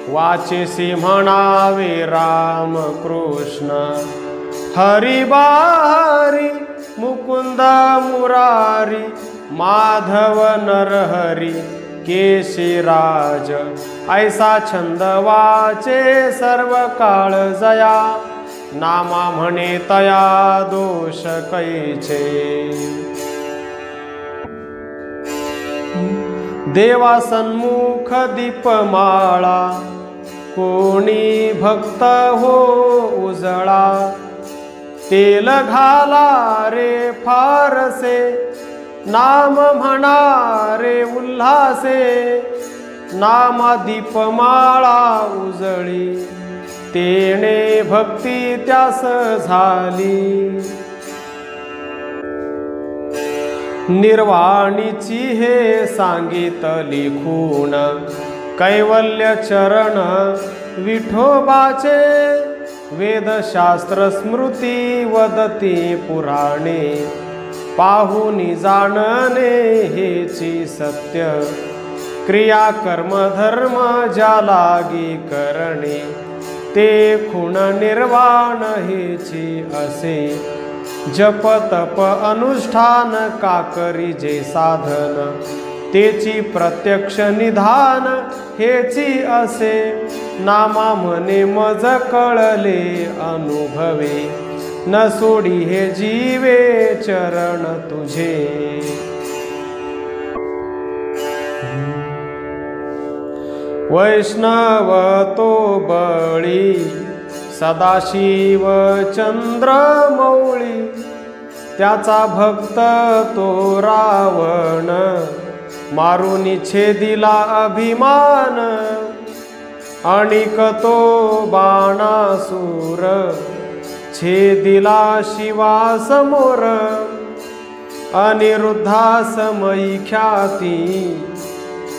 वाचेसी म्हणावे राम कृष्ण, हरी बाहरी मुकुंद मुरारी। माधव नरहरी केशीराज, ऐसा छंद वाचे सर्व काळ जया। नामा म्हणे तया दोष कैचे, देवा सन्मुख दीपमाळा। कोणी भक्त हो उजळा, तेल घाला रे फारसे। नाम म्हणा रे उल्हासे, नामा दीपमाळा उजळी। तेणे भक्ती त्यास झाली, निर्वाणीची हे सांगितली खूण। कैवल्य चरण विठोबाचे, वेदशास्त्र स्मृती वदती पुराणे। पाहुनी जाणणे हेची सत्य, क्रिया कर्म धर्म ज्या लागी करणे। ते खुण निर्वाण हेची असे, जप तप अनुष्ठान का करी जे साधन। तेची प्रत्यक्ष निधान हेची असे, नामा म्हणे मज कळले अनुभवे। न सोडी हे जीवे चरण तुझे, वैष्णव तो बळी सदाशिव चंद्रमौळी। त्याचा भक्त तो रावण, मारुनी छेदिला अभिमान। अणिक तो बाणासूर, छेदिला शिवा समोर। अनिरुद्धासमयी ख्याती,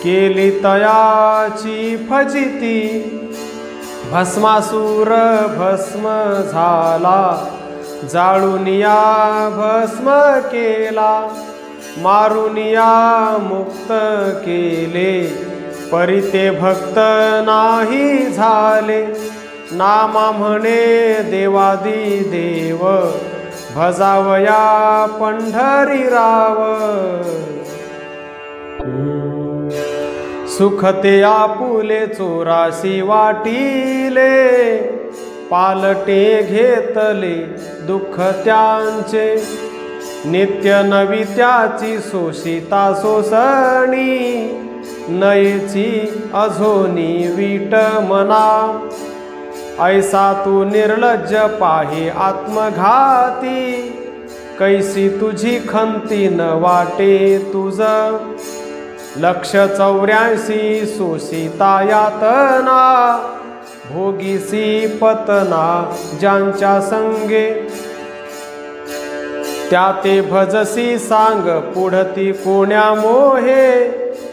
केली तयाची फजिती। भस्मासूर भस्म झाला, जाळूनिया भस्म केला। मारुनिया मुक्त केले, परिते भक्त नाही झाले। नामा म्हणे देवादी देव, भजावया पंढरी राव। सुख ते आपुले चोरासी वाटिले, पालटे घेतले दुःख त्यांचे, नित्य नवी त्याची सोशिता सोसणी, नयेची अझोनी वीट मना। ऐसा तू निर्लज्ज पाहे आत्मघाती, कैसी तुझी खंती न वाटे तुझ। 184 सोशिता यातना, भोगीसी पतना ज्यांच्या संगे। त्या ते भजसी सांग पुढती कोण्या मोहे,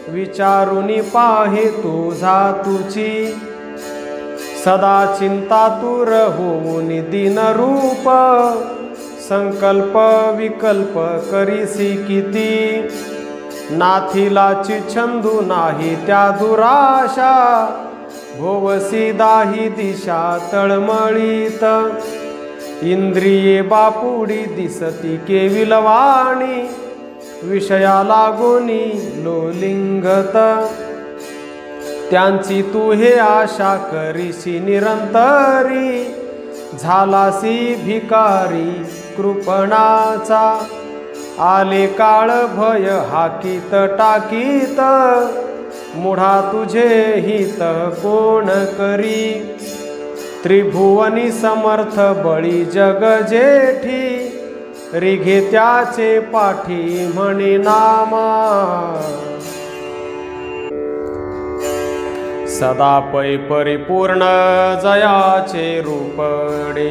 विचारुनी पाहे तुझा तुची। सदा चिंता तूर होऊन दीनरूप, संकल्प विकल्प करीसी किती। नाथिलाची छंदू नाही त्या दुराशा, भोवसी दाही दिशा तळमळीत। इंद्रिये बापुडी दिसती केविलवाणी, विषया लागोनी लोलिंगत। त्यांची तू हे आशा करीसी निरंतरी, झालासी भिकारी कृपणाचा। आले काळ भय हाकीत टाकीत, मुढा तुझे हित कोण करी। त्रिभुवनी समर्थ बळी जग जेठी, रिघे त्याचे पाठी म्हणे नामा। सदा पै परिपूर्ण जयाचे रूपडे,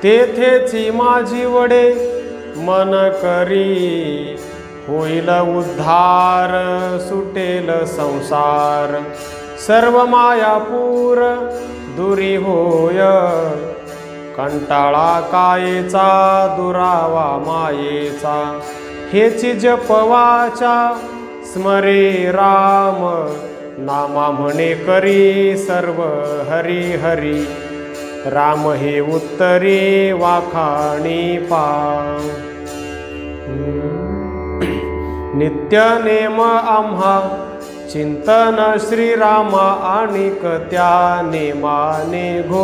तेथेची माझी वडे मन करी। होईल उद्धार सुटेल संसार, सर्व मायापूर दुरी होय। कंटाळा कायेचा दुरावा मायेचा, हेची जपवाचा स्मरे राम। नामा म्हणे करी सर्व हरी हरी, राम हे उत्तरे वाखाणी पा। नित्य नेम आम्हा चिंतन श्रीरामा, आणिक त्या नेमाने घो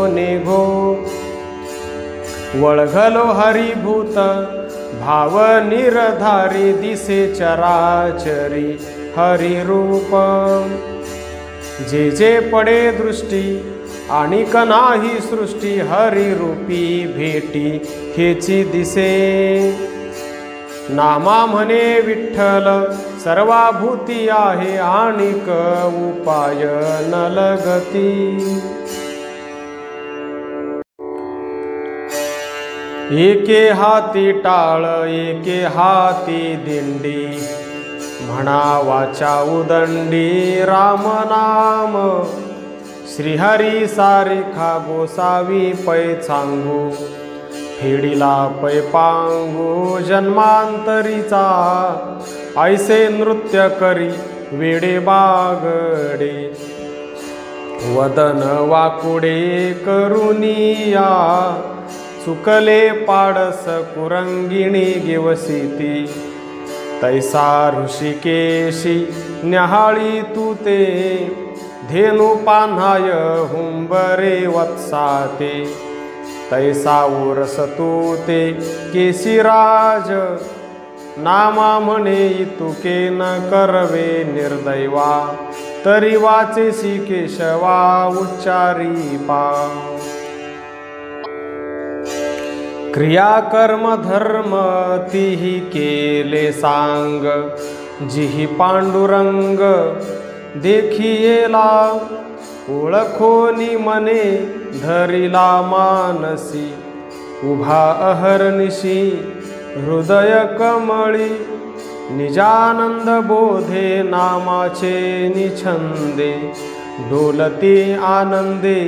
वळघलो हरिभूत भाव निरधारी, दिसे चराचरी हरिरूप। जे जे पडे दृष्टी आणिक नाही सृष्टी, हरिरूपी भेटी हेची दिसे। नामा म्हणे विठ्ठल सर्वाभूती आहे, आणिक उपाय न लगती। एके हाती टाळ एके हाती दिंडी, म्हणा वाचा उदंडी राम नाम। श्रीहरी सारिखा गोसावी पै सांगू, फेडीला पै पांगू जन्मांतरीचा। ऐसे नृत्य करी वेडे बागडे, वदन वाकुडे करुनिया। चुकले पाडस कुरंगिणी गिवसिती, तैसा ऋषिकेशी न्याहाळी तू ते। धेनु पान्हाय हुंबरे वत्साते, तैसा उरस तू ते केशिराज। नामा म्हणे तुके न करवे निर्दैवा, तरी वाचेसी केशवा उच्चारी पा। क्रिया कर्म धर्म तिही केले सांग, जिही पांडुरंग देखियेला। ओळखोनी मने धरिला मानसी, उभा अहर्निशी हृदय कमळी। निजानंद बोधे नामाचे निछंदे, डोलती आनंदे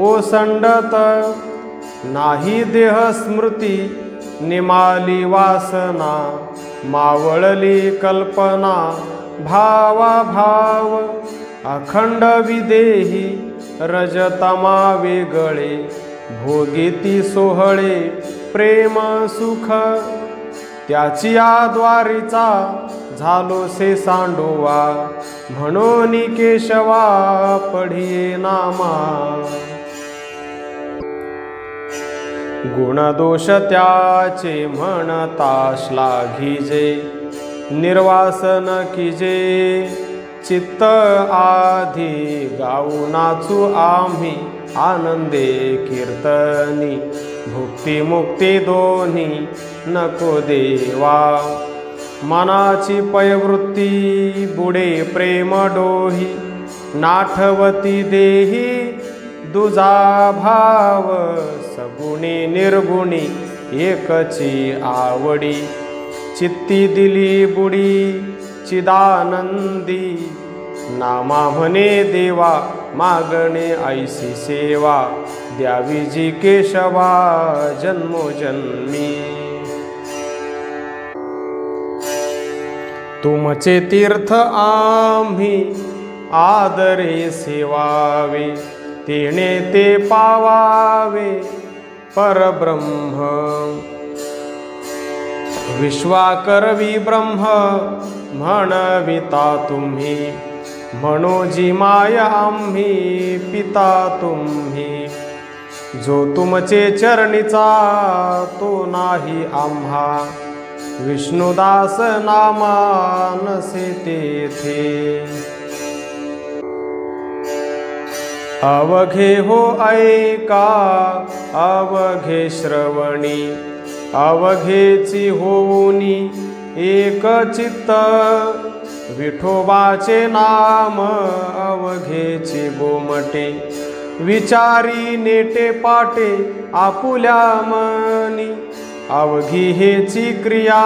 ओसंडत। नाही देह स्मृती निमाली वासना, मावळली कल्पना भावा भाव। अखंड विदेही रजतमा वेगळे, भोगीती सोहळे प्रेम सुख। त्याची आद्वारीचा झालो से सांडोवा, म्हणून केशवा पढिये नामा। गुणदोष त्याचे म्हणता श्लाघिजे, निर्वासन कीजे चित्त आधी, गाऊ नाचू आम्ही आनंदे कीर्तनी, भुक्ती मुक्ती दोन्ही नको देवा। मनाची पयवृत्ती बुडे प्रेम डोही, नाठवती देही दुजा भाव, सगुणी निर्गुणी एकची आवडी, चित्ती दिली बुडी चिदानंदी, नामा म्हणे देवा मागणे ऐसी सेवा, द्यावी जी केशवा जन्मोजन्मी। तुमचे तीर्थ आम्ही आदरे सेवावे, तेणे ते पावावे परब्रह्म। विश्वाकरवी ब्रह्म म्हणविता तुम्ही, मनोजी माय आम्ही पिता तुम्ही। जो तुमचे चरणीचा तो नाही आम्हा, विष्णुदास नामा नसे तेथे। अवघे हो ऐका अवघे श्रवणी, अवघेची होनी एक चित्त, विठोबाचे नाम अवघेचे गोमटे, विचारी नेटे पाटे आपुल्या मनी। अवघी हेची क्रिया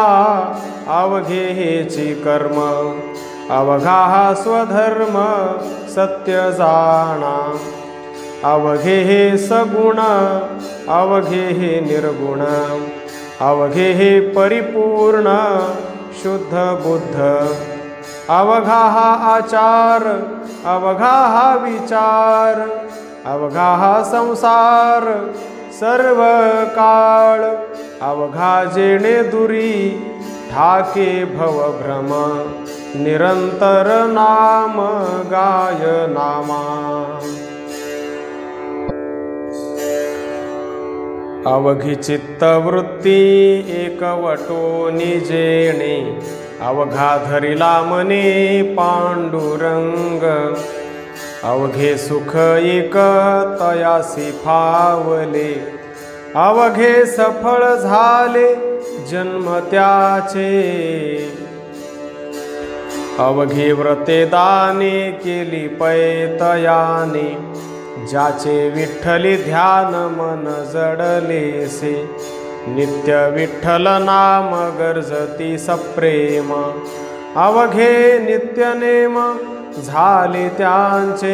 अवघे हेची कर्म, अवघा हा स्वधर्म सत्य जाणा। अवघे हे सगुण अवघे हे निर्गुण, अवघे हे परिपूर्ण शुद्ध बुद्ध। अवघा हा आचार अवघा हा विचार, अवघा हा संसार सर्व काळ। अवघा जेणे दुरी ठाके भवभ्रम, निरंतर नाम गाय नामा। अवघी चित्तवृत्ती एकवटोनी जेणे, अवघा धरिला मने पांडुरंग। अवघे सुख एक तयासी फावले, अवघे सफळ झाले जन्म त्याचे। अवघे व्रते दाने केली पैतयाने, ज्याचे विठ्ठली ध्यान मन जडलेसे। नित्य विठ्ठल नाम गर्जती सप्रेम, अवघे नित्य नेम झाले त्यांचे।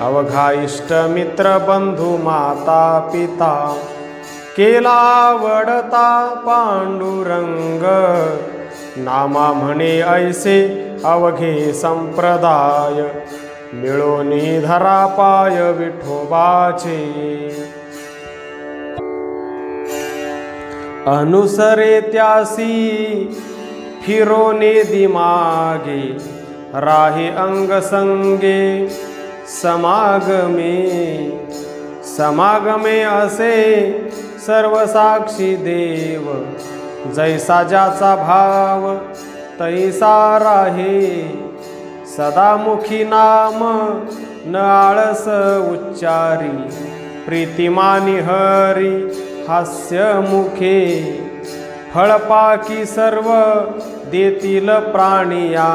अवघा इष्ट मित्र बंधू माता पिता, केला वडता पांडुरंग। नामा म्हणे ऐसे अवघे संप्रदाय, मिळोनी धरा पाय विठोबाचे। अनुसरे त्यासी फिरोने दिमागे, राहे अंग संगे समागमे। समागमे असे सर्व साक्षी देव, जैसा ज्याचा भाव तैसा राहे। सदामुखी नाम न आळस उच्चारी, प्रीतिमानी हरी हास्य मुखे। फळपाकी सर्व देतील प्राणिया,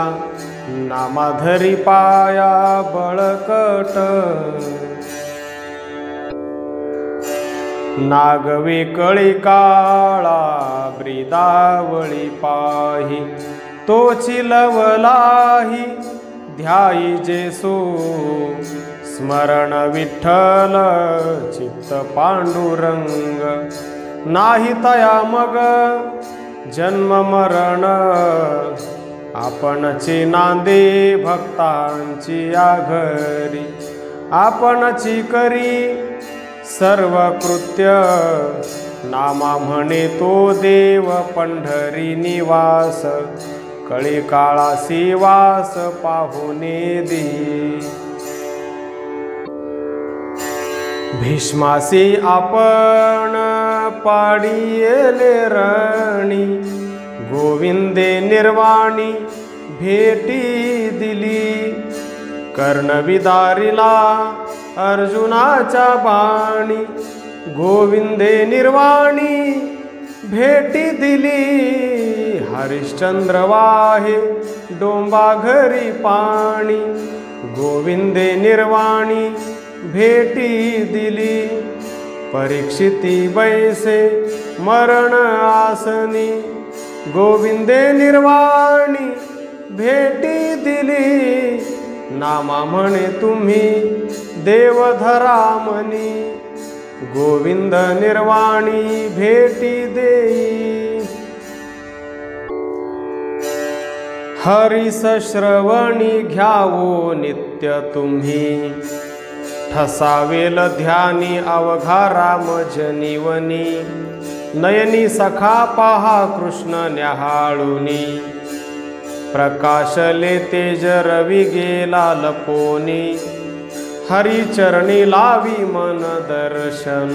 नामाधरी पाया बळकट। नागवे कळी काळा ब्रिदावळी पाही, तोची लवलाही ध्याई जेसो। स्मरण विठ्ठल चित्त पांडुरंग, नाही तया मग जन्म मरण। आपणची नांदे भक्तांची या घरी, आपणची करी सर्व कृत्य। नामा म्हणे तो देव पंढरी निवास, कळी काळासी वास पाहुने दे। भीष्मासी आपण पाडियेले रणी, गोविंदे निर्वाणी भेटी दिली. कर्णविदारिला अर्जुनाच्या बाणी, गोविंदे निर्वाणी भेटी दिली. हरिश्चंद्र वाहे डोंबा घरी पाणी, गोविंदे निर्वाणी भेटी दिली. परीक्षिती बैसे मरण आसनी, गोविंदे निर्वाणी भेटी दिली. नामा म्हणे तुम्ही देवधरा मनी, गोविंद निर्वाणी भेटी देई. हरिस श्रवणी घ्यावो नित्य तुम्ही, ठसावेल ध्यानी अवघा राम जनिवनी. नयनी सखा पहा कृष्ण न्याहाळुनी, प्रकाशले तेज रवी गेला लपोनी. हरिचरणी लावी मन दर्शन,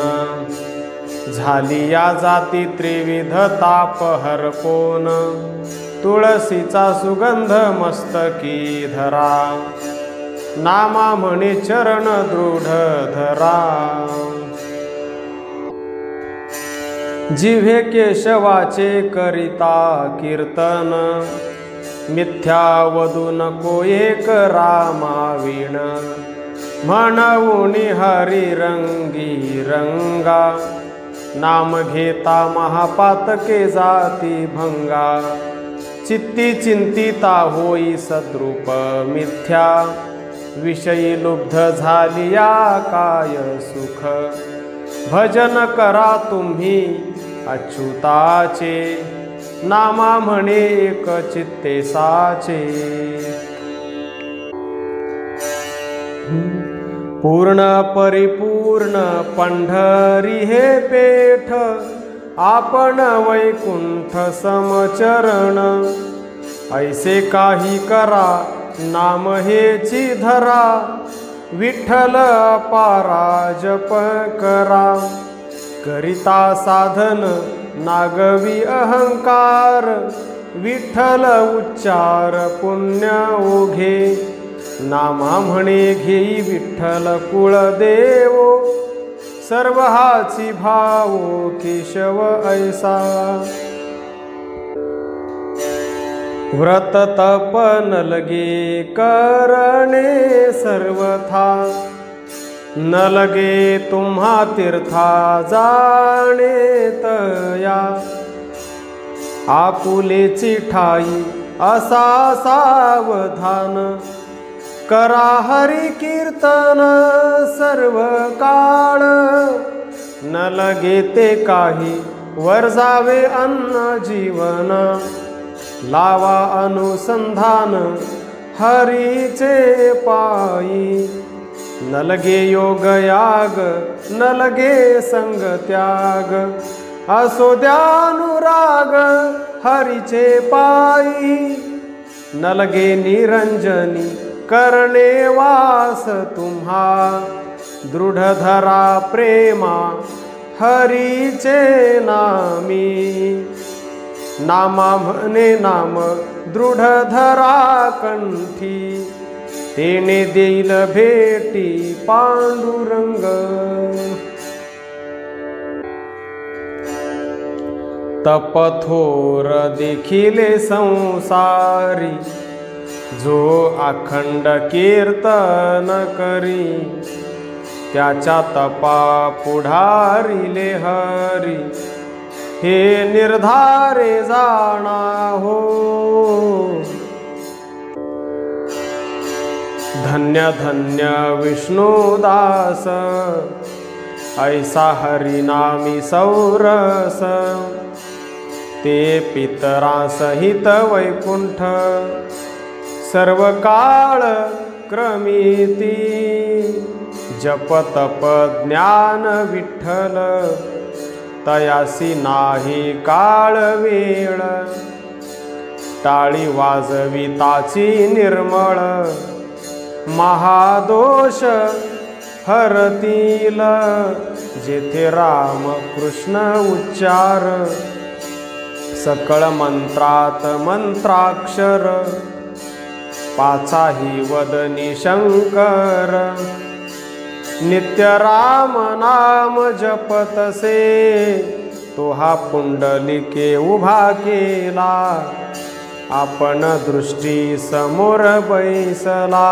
झाली या जाती त्रिविध ताप हरपोन. तुळसीचा सुगंध मस्तकी धरा, नामा म्हणे चरण दृढ धरा. जिव्हे केशवाचे करिता कीर्तन, मिथ्या वदू नको एक रामाविण. म्हणून हरी रंगी रंगा, नाम घेता महापातके जाती भंगा. चित्ती चिंतिता होई सद्रूप मिथ्या, विषयी लुब्ध झालिया काय सुख. भजन करा तुम्ही अच्युताचे, नामा म्हणे एक चित्ते साचे. पूर्ण परिपूर्ण पंढरी हे पेठ, आपण वैकुंठ समचरण. ऐसे काही करा नाम हेची धरा, विठ्ठल अपारा जप करा. करिता साधन नागवी अहंकार, विठ्ठल उच्चार पुण्य ओघे. नामा म्हणे घेई विठ्ठल कुळदेवो, सर्व हाची भावो केशव ऐसा. व्रत तप न लगे करणे सर्वथा, न लगे तुम्हा तीर्था जाणे तया. आपुलेची ठाई असा सावधान, करा हरी कीर्तन सर्व काळ. न लगे ते काही वर जावे अन्न जीवन, लावा अनुसंधान हरीचे पायी. न लगे योग याग न लगे संग त्याग, असो द्यानुराग हरीचे पायी. न लगे निरंजनी करणे वास तुम्हा, दृढ धरा प्रेमा हरीचे नामी. नामा म्हणे नाम दृढ धरा कंठी, तेने देईल भेटी पांडुरंग. तपथोर देखिले संसारी, जो अखंड कीर्तन करी. त्याच्या तपा पुढारिले हरी, हे निर्धारे जाणा हो. धन्य धन्य विष्णुदास, ऐसा हरिनामी सौरस. ते पितरासहित वैकुंठ, सर्व काळ क्रमिती. जप तप ज्ञान विठ्ठल, तयासी नाही काळ वेळ. टाळी वाजविताची निर्मळ, महादोष हरतील जेथे राम कृष्ण उच्चार सकळ मंत्रात मंत्राक्षर पाचाही वदनी शंकर नित्य राम नाम जपतसे तो हा पुंडलिके उभा केला आपण दृष्टी समोर बैसला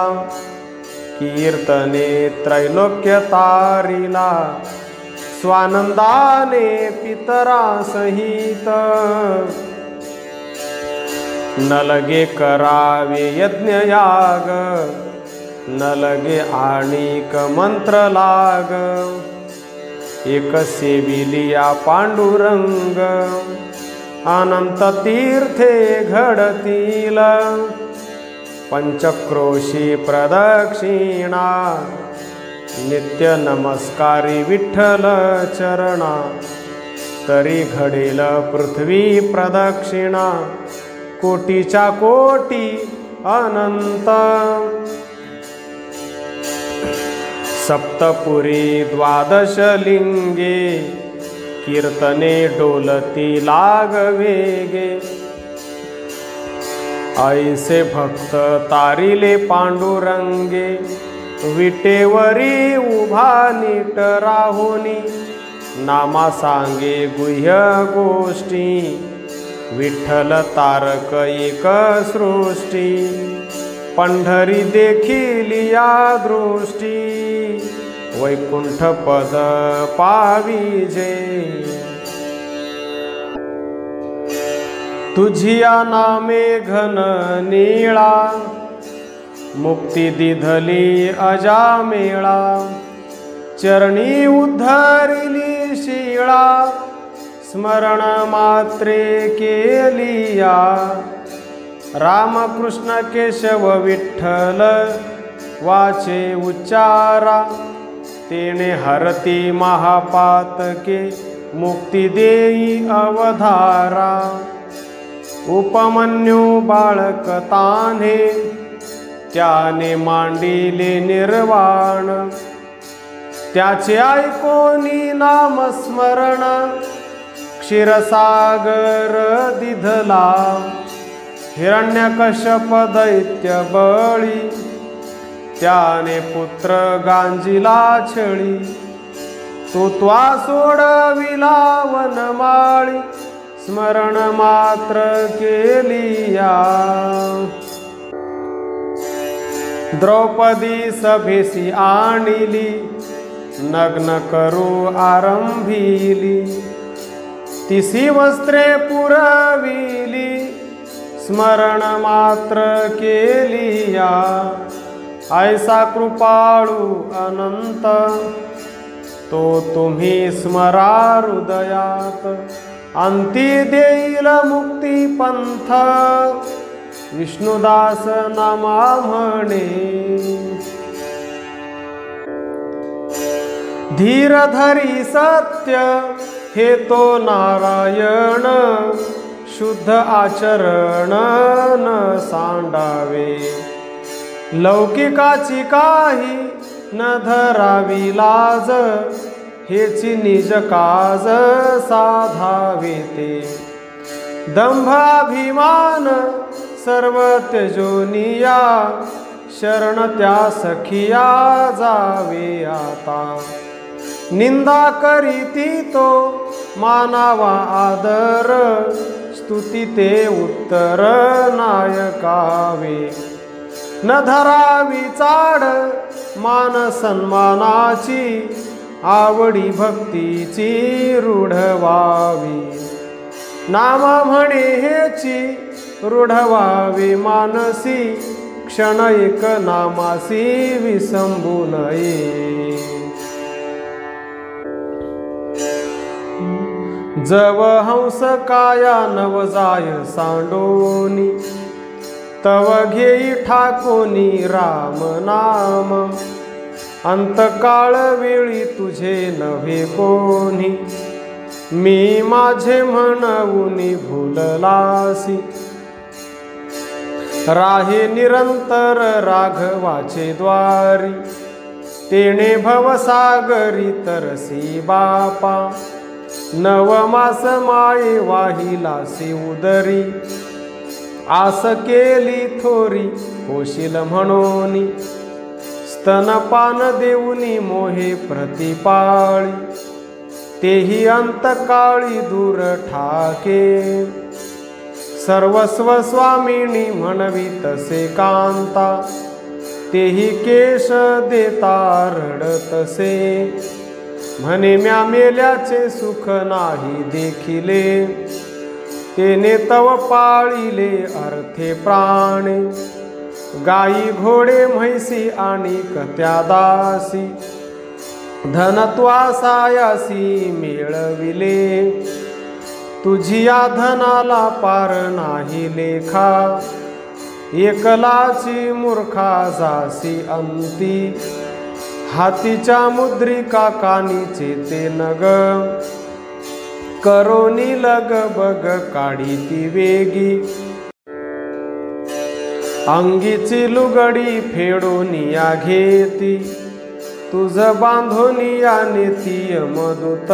कीर्तने त्रैलोक्य तारिला स्वानंदाने पितरा सहित न लगे करावे यज्ञयाग न लगे आणिक मंत्र लाग एक सेविलिया पांडुरंग अनंत तीर्थे घडतील पंचक्रोशी प्रदक्षिणा नित्य नमस्कारी विठ्ठल चरणा तरी घडेल पृथ्वी प्रदक्षिणा कोटीच्या कोटी अनंत सप्तपुरी द्वादश लिंगे कीर्तने डोलती लागवेगे ऐसे भक्त तारिले पांडुरंगे विटेवरी उभा नीट राहुनी नामा सांगे गुह्य गोष्टी विठ्ठल तारक एक सृष्टी पंढरी देखील या दृष्टी वैकुंठ पद पाविजे तुझिया नामे घन नीळा मुक्ती दिधली अजामेळा चरणी उद्धरिली शिळा स्मरण मात्रे केलिया रामकृष्ण केशव विठ्ठल वाचे उच्चारा तेने हरती महापातके मुक्ती देई अवधारा उपमन्यू बाळक तान्हे त्याने मांडिले निर्वाण त्याचे ऐकोनी नामस्मरण क्षीरसागर दिधला हिरण्यकश्यप दैत्य बळी त्याने पुत्र गांजिला छळी तो त्वा सोडविला वनमाळी स्मरण मात्र केलिया द्रौपदी सभेसी आणिली नग्न करू आरंभिली तिसी वस्त्रे पुरविली स्मरण मात्र केलिया ऐसा कृपाळू अनंत तो तुम्ही स्मरा हृदयात अंती देईल मुक्ती पंथ विष्णुदास नामा म्हणे धीर धरी सत्य हे तो नारायण शुद्ध आचरण न सांडावे लौकिकाची काही न धरावी लाज हेची निज काज साधावे ते दंभ अभिमान सर्व त्यजोनिया शरण त्या सखिया जावे आता निंदा करीती तो मानावा आदर स्तुती ते उत्तर नायकावे न धरावी चाड मान सन्मानाची आवडी भक्तीची रूढवावी नाम म्हणे हेची रूढवावी मानसी क्षण एक नामासी विसंबू नये जव हंस काया नवजाय सांडोनी तव घेई ठाकोनी राम नाम अंतकाळ वेळी तुझे नव्हे कोणी मी माझे म्हणूनी भूललासी राहे निरंतर राघवाचे द्वारी तेणे भवसागरी तरसी बापा, नवमास माये वाहिलासी उदरी, आस केली थोरी होशील म्हणून, स्तनपान देऊनी मोहे प्रतिपाळी, तेही अंतकाळी दूर ठाके, सर्वस्व स्वामिनी म्हणवी तसे कांता, तेही केश देता रडतसे, म्हणे म्या मेल्याचे सुख नाही देखिले, तेने तव पाळिले अर्थे प्राणे, गाई घोडे म्हैसी आणि कत्या दासी, धनत्वासायासी मेळविले, तुझिया धनाला पार नाही लेखा, एकलाची मूर्खा जासी अंती, हातीच्या मुद्रिका कानीचे ते नग, करोनी लग बग काढी ती वेगी, अंगीची लुगडी फेडोनिया घेती, तुझ बांधोनिया नेती मदूत,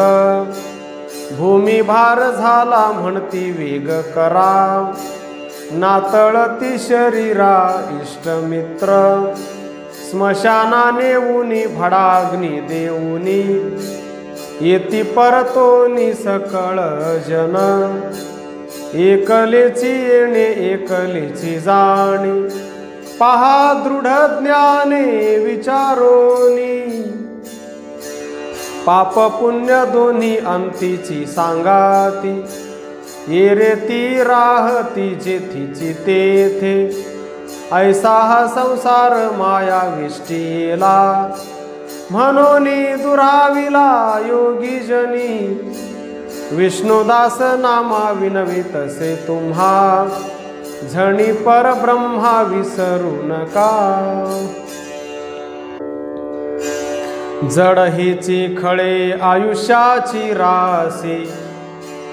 भूमी भार झाला म्हणती वेग करा, नातळती शरीरा इष्टमित्र, स्मशाना नेऊनी भडाग्नी देऊनी, येती परतोनी सकळ जन, एकलेची येणे एकलेची जाणी, पहा दृढ ज्ञाने विचारोनी, पाप पुण्य दोन्ही अंतीची सांगाती, ये रे ती राहती जेथीची तेथे, ऐसा हा संसार माया विष्टीला, म्हणूनी दुराविला योगी जनी, विष्णुदास नामा विनवी तसे तुम्हा, झणी परब्रह्मा विसरू नका, जड हिची खळे आयुष्याची रासी,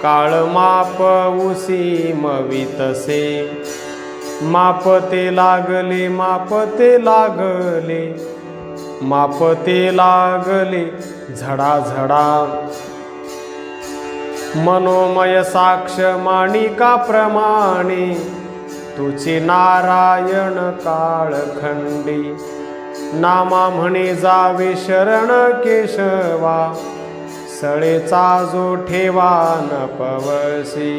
काळ माप उसी मवितसे, माप ते लागले माप ते लागले, माप ते लागले झडाझडा, मनोमय साक्ष माणिका प्रमाणे, तुझे नारायण काळखंडी, नामा म्हणे जावे शरण केशवा, सळेचा जो ठेवा न पवसी।